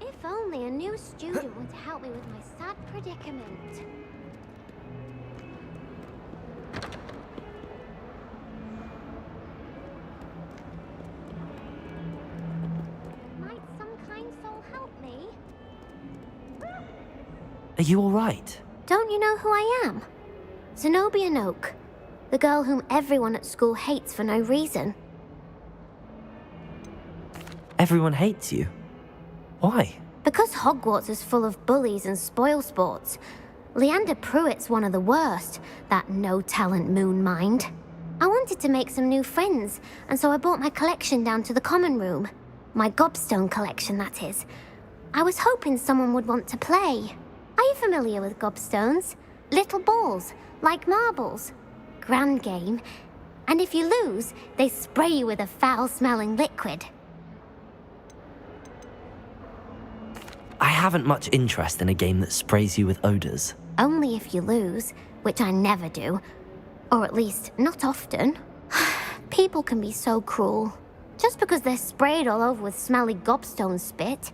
If only a new student would help me with my sad predicament. Might some kind soul help me? Are you all right? Don't you know who I am? Zenobia Noak, the girl whom everyone at school hates for no reason. Everyone hates you. Why? Because Hogwarts is full of bullies and spoilsports. Leander Pruitt's one of the worst, that no-talent moon mind. I wanted to make some new friends, and so I brought my collection down to the common room. My gobstone collection, that is. I was hoping someone would want to play. Are you familiar with gobstones? Little balls, like marbles. Grand game. And if you lose, they spray you with a foul-smelling liquid. I haven't much interest in a game that sprays you with odors. Only if you lose, which I never do. Or at least, not often. People can be so cruel. Just because they're sprayed all over with smelly gobstone spit,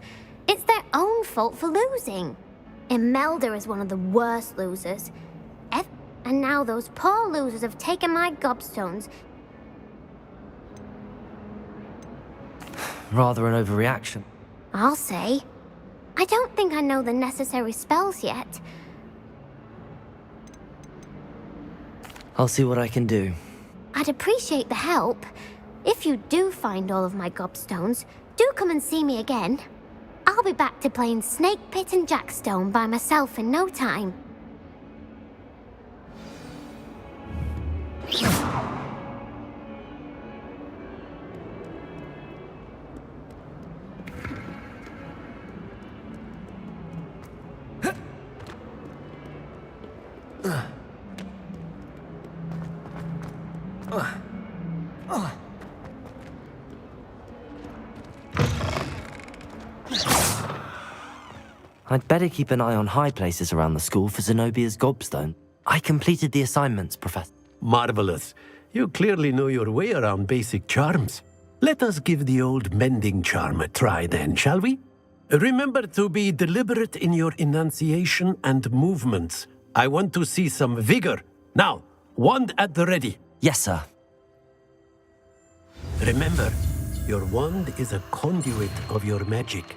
it's their own fault for losing. Imelda is one of the worst losers. And now those poor losers have taken my gobstones. Rather an overreaction. I'll say. I don't think I know the necessary spells yet. I'll see what I can do. I'd appreciate the help. If you do find all of my gobstones, do come and see me again. I'll be back to playing Snake Pit and Jackstone by myself in no time. I'd better keep an eye on high places around the school for Zenobia's gobstone. I completed the assignments, Professor. Marvelous. You clearly know your way around basic charms. Let us give the old mending charm a try then, shall we? Remember to be deliberate in your enunciation and movements. I want to see some vigor. Now, wand at the ready. Yes, sir. Remember, your wand is a conduit of your magic.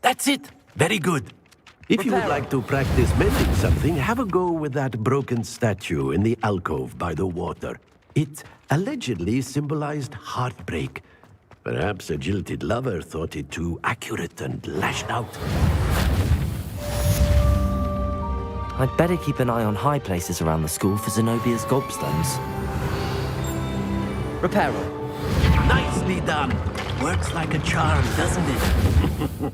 That's it. Very good. If you would like to practice mending something, have a go with that broken statue in the alcove by the water. It allegedly symbolized heartbreak. Perhaps a jilted lover thought it too accurate and lashed out. I'd better keep an eye on high places around the school for Zenobia's gobstones. Reparo. Nicely done. Works like a charm, doesn't it?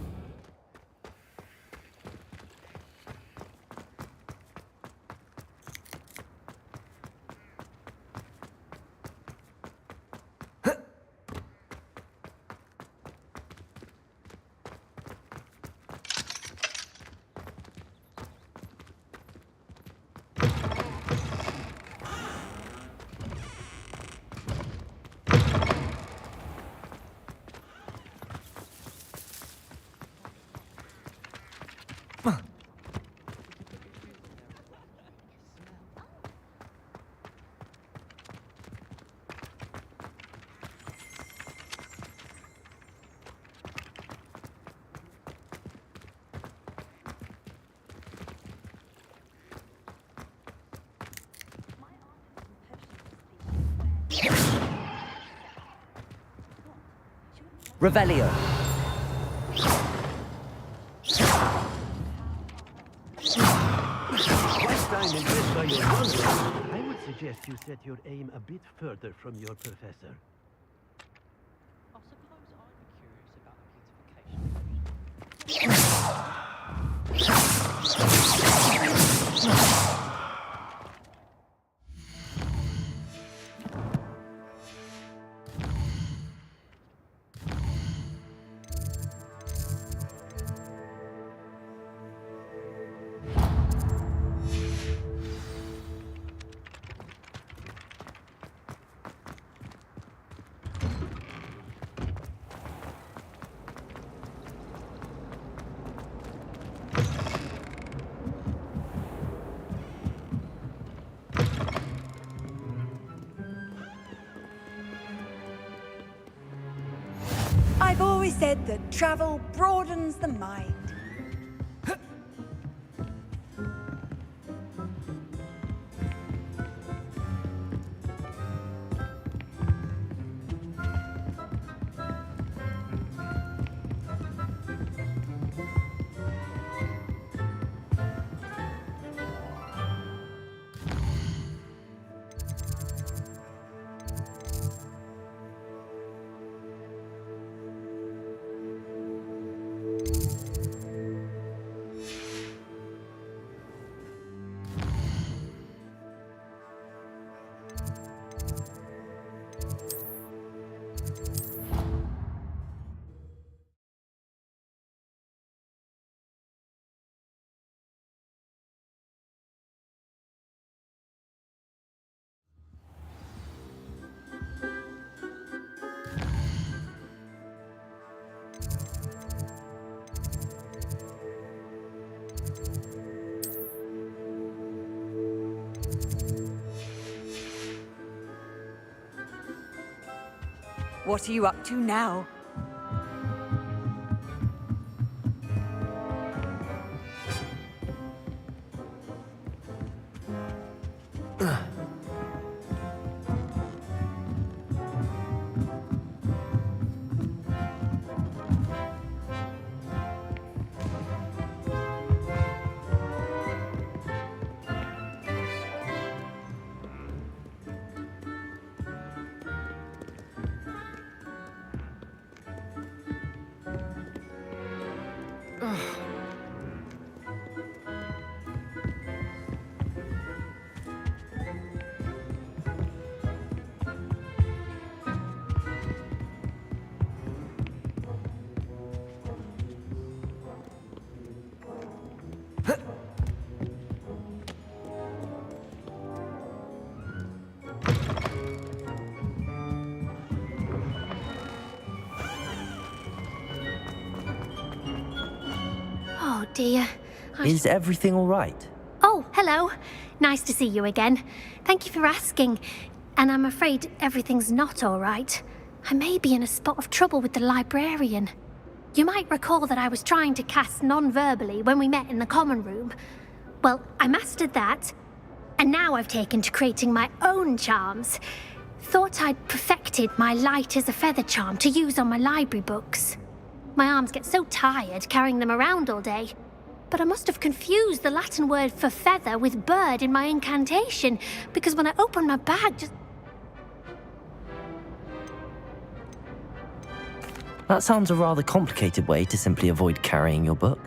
Revelio. I'm impressed by your wonder. I would suggest you set your aim a bit further from your professor. I've always said that travel broadens the mind. What are you up to now? Oh dear. Is everything all right? Oh, hello. Nice to see you again. Thank you for asking. And I'm afraid everything's not all right. I may be in a spot of trouble with the librarian. You might recall that I was trying to cast non-verbally when we met in the common room. Well, I mastered that, and now I've taken to creating my own charms. Thought I'd perfected my light as a feather charm to use on my library books. My arms get so tired carrying them around all day. But I must have confused the Latin word for feather with bird in my incantation, because when I opened my bag, just... That sounds a rather complicated way to simply avoid carrying your book.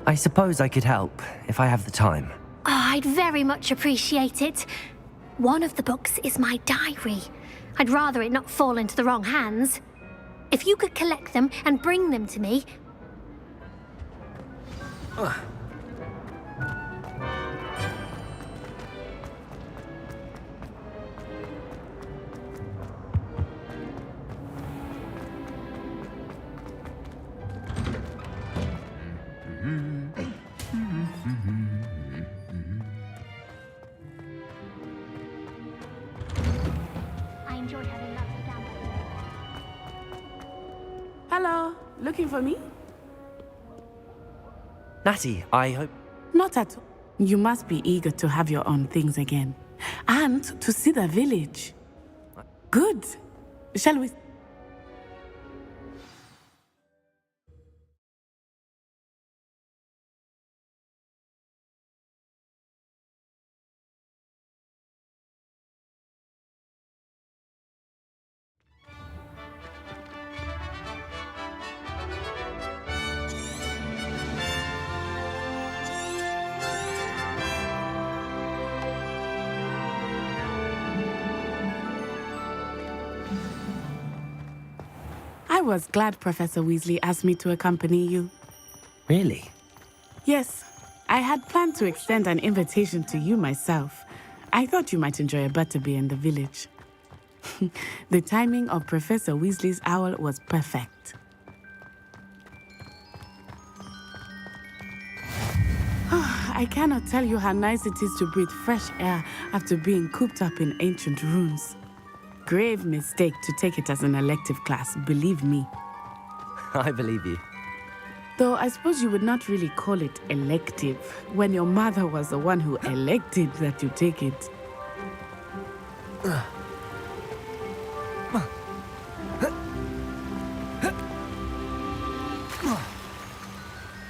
I suppose I could help, if I have the time. Oh, I'd very much appreciate it. One of the books is my diary. I'd rather it not fall into the wrong hands. If you could collect them and bring them to me... I enjoyed having lots of down. Hello, looking for me? Natty, I hope... Not at all. You must be eager to have your own things again. And to see the village. Good. Shall we... I was glad Professor Weasley asked me to accompany you. Really? Yes, I had planned to extend an invitation to you myself. I thought you might enjoy a butterbeer in the village. The timing of Professor Weasley's owl was perfect. I cannot tell you how nice it is to breathe fresh air after being cooped up in ancient rooms. grave mistake to take it as an elective class, believe me. I believe you. Though I suppose you would not really call it elective when your mother was the one who elected that you take it.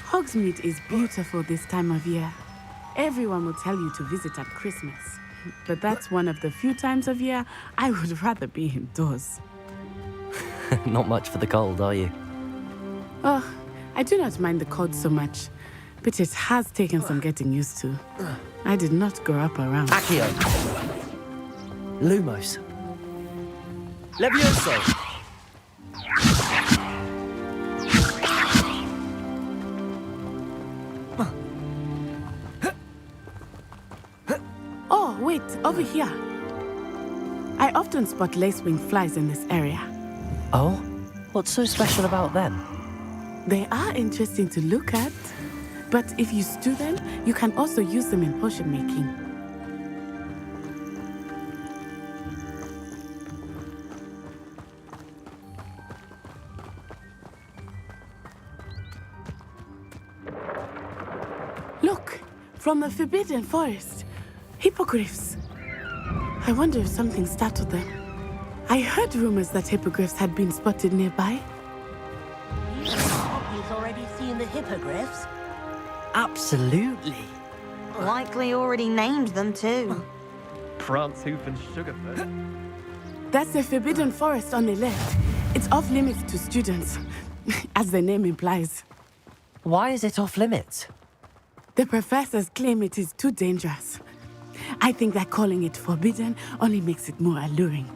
Hogsmeade is beautiful this time of year. Everyone will tell you to visit at Christmas. But that's one of the few times of year I would rather be indoors. Not much for the cold, are you? Oh, I do not mind the cold so much, but it has taken some getting used to. I did not grow up around. Accio! Lumos! Levioso! Oh, wait, over here. I often spot lacewing flies in this area. Oh? What's so special about them? They are interesting to look at, but if you stew them, you can also use them in potion making. Look, from the Forbidden Forest, hippogriffs. I wonder if something startled them. I heard rumors that hippogriffs had been spotted nearby. He's already seen the hippogriffs. Absolutely. Likely already named them too. Prance, Hoof, and Sugarfoot. That's the Forbidden Forest on the left. It's off limits to students, as the name implies. Why is it off limits? The professors claim it is too dangerous. I think that calling it forbidden only makes it more alluring.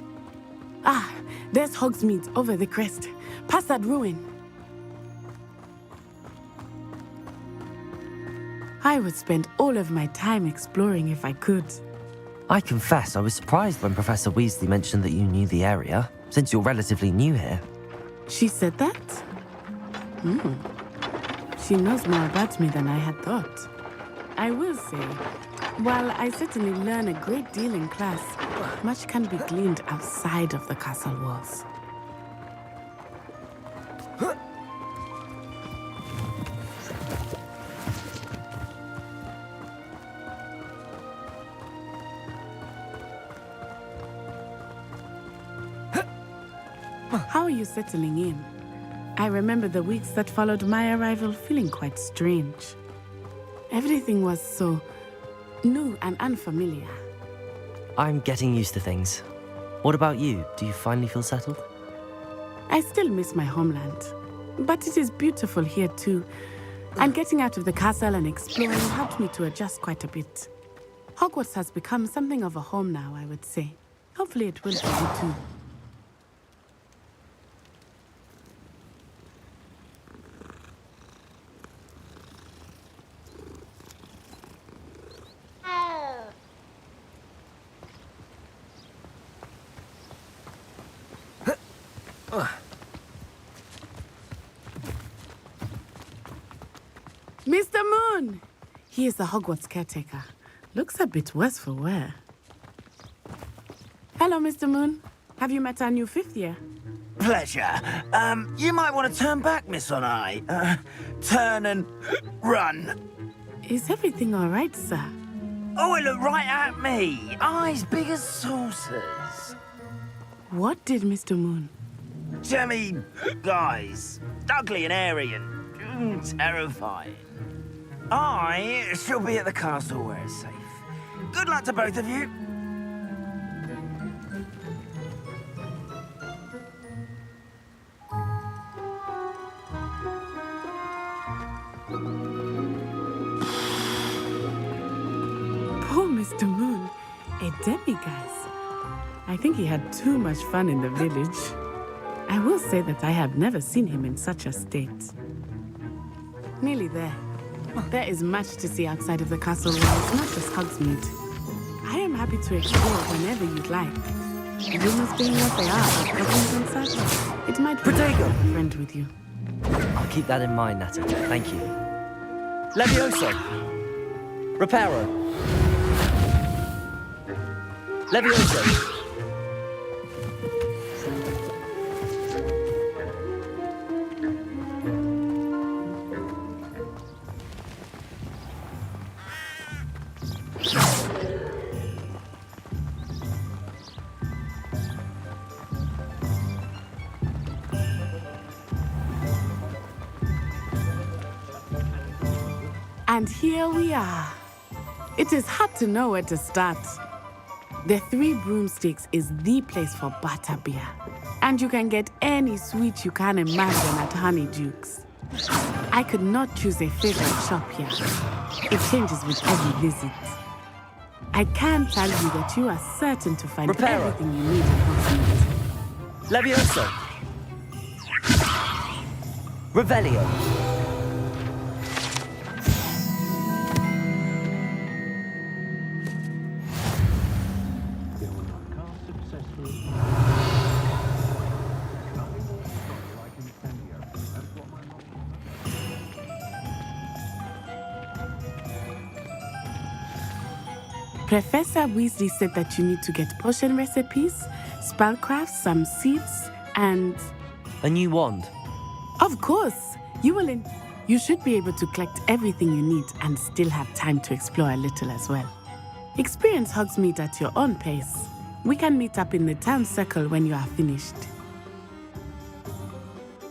Ah, there's Hogsmeade over the crest, past that ruin. I would spend all of my time exploring if I could. I confess I was surprised when Professor Weasley mentioned that you knew the area, since you're relatively new here. She said that? She knows more about me than I had thought. I will say, while I certainly learn a great deal in class, much can be gleaned outside of the castle walls. How are you settling in? I remember the weeks that followed my arrival feeling quite strange. Everything was so new and unfamiliar. I'm getting used to things. What about you? Do you finally feel settled? I still miss my homeland, but it is beautiful here too. And getting out of the castle and exploring helped me to adjust quite a bit. Hogwarts has become something of a home now, I would say. Hopefully it will for you too. Mr. Moon! He is the Hogwarts caretaker. Looks a bit worse for wear. Hello, Mr. Moon. Have you met our new fifth year? Pleasure. You might want to turn back, Miss Onai. Turn and run. Is everything all right, sir? Oh, it looked right at me. Eyes big as saucers. What did Mr. Moon? Jemmy, guys. Ugly and airy and terrifying. I shall be at the castle where it's safe. Good luck to both of you. Poor Mr. Moon, a demiguise. I think he had too much fun in the village. I will say that I have never seen him in such a state. Nearly there. There is much to see outside of the castle walls, not just Hogsmeade. I am happy to explore whenever you'd like. Rumors being what they are about goblins and such, it might be a friend with you. I'll keep that in mind, Natty. Thank you. Levioso! Reparo! Levioso! And here we are. It is hard to know where to start. The Three Broomsticks is the place for butterbeer. And you can get any sweet you can imagine at Honeyduke's. I could not choose a favorite shop here. It changes with every visit. I can tell you that you are certain to find Reparo. everything you need in Hogsmeade. Levioso. Revelio. Professor Weasley said that you need to get potion recipes, spellcrafts, some seeds, and... A new wand. Of course! You should be able to collect everything you need and still have time to explore a little as well. Experience Hogsmeade at your own pace. We can meet up in the town circle when you are finished.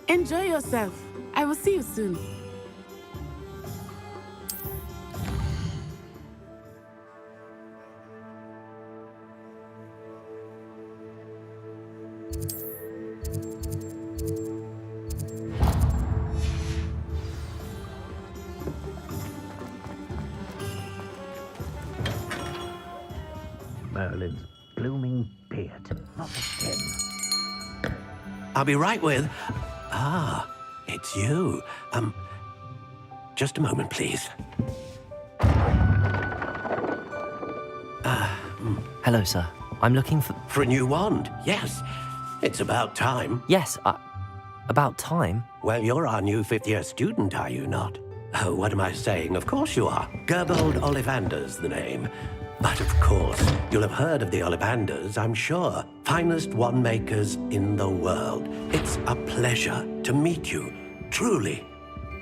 Enjoy yourself. I will see you soon. Merlin's blooming beard, not a skin. I'll be right with... Ah, it's you. Just a moment, please. Hello, sir. I'm looking for... For a new wand, yes. It's about time. Yes, about time? Well, you're our new fifth-year student, are you not? Oh, what am I saying? Of course you are. Gerbold Ollivander's the name. But of course, you'll have heard of the Ollivanders, I'm sure. Finest wand makers in the world. It's a pleasure to meet you, truly.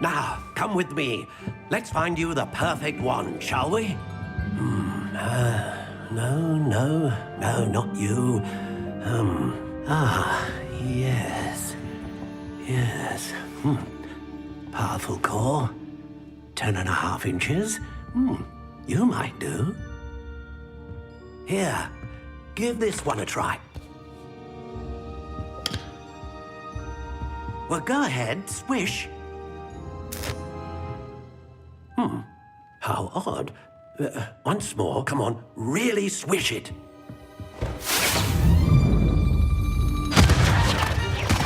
Now, come with me. Let's find you the perfect wand, shall we? No, not you. Yes. Powerful core. 10.5 inches. You might do. Here, give this one a try. Well, go ahead, swish. How odd. Once more, come on, really swish it.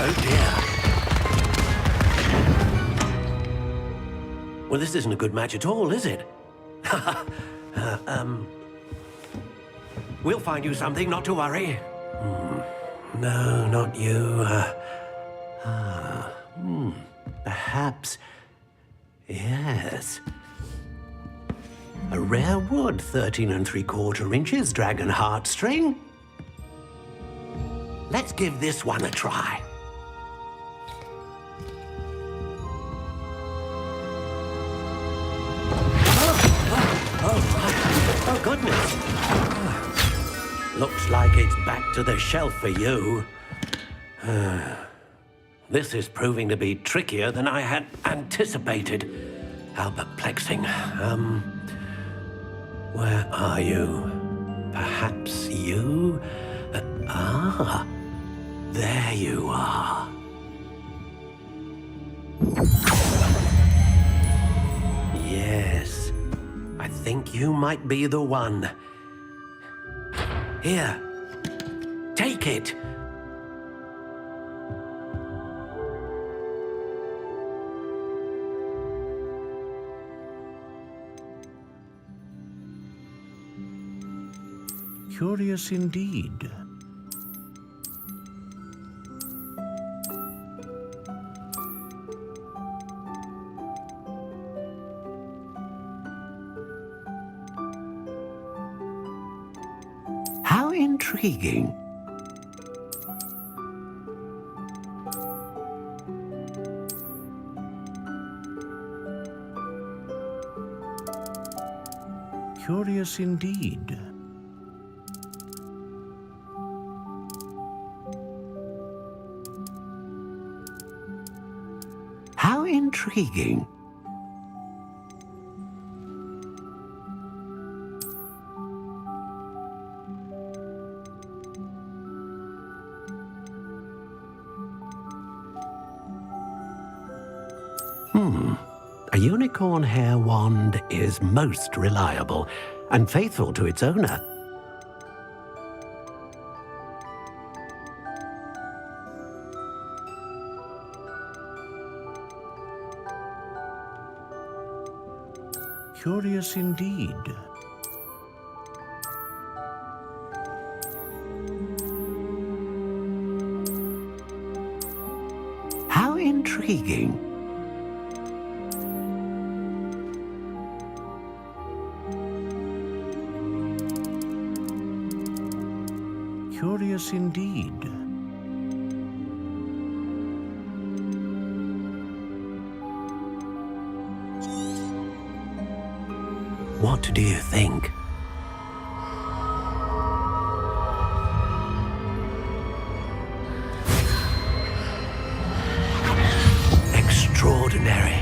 Oh dear. Well, this isn't a good match at all, is it? We'll find you something, not to worry. No, not you. Perhaps... Yes. A rare wood, 13 3/4 inches, dragon heartstring. Let's give this one a try. Oh, goodness. Looks like it's back to the shelf for you. This is proving to be trickier than I had anticipated. How perplexing. Where are you? Perhaps you? There you are. Yes, I think you might be the one. Here, take it. Curious indeed. How intriguing. Curious indeed. How intriguing. A unicorn hair wand is most reliable and faithful to its owner. Curious indeed. How intriguing. Curious indeed. What do you think? Extraordinary.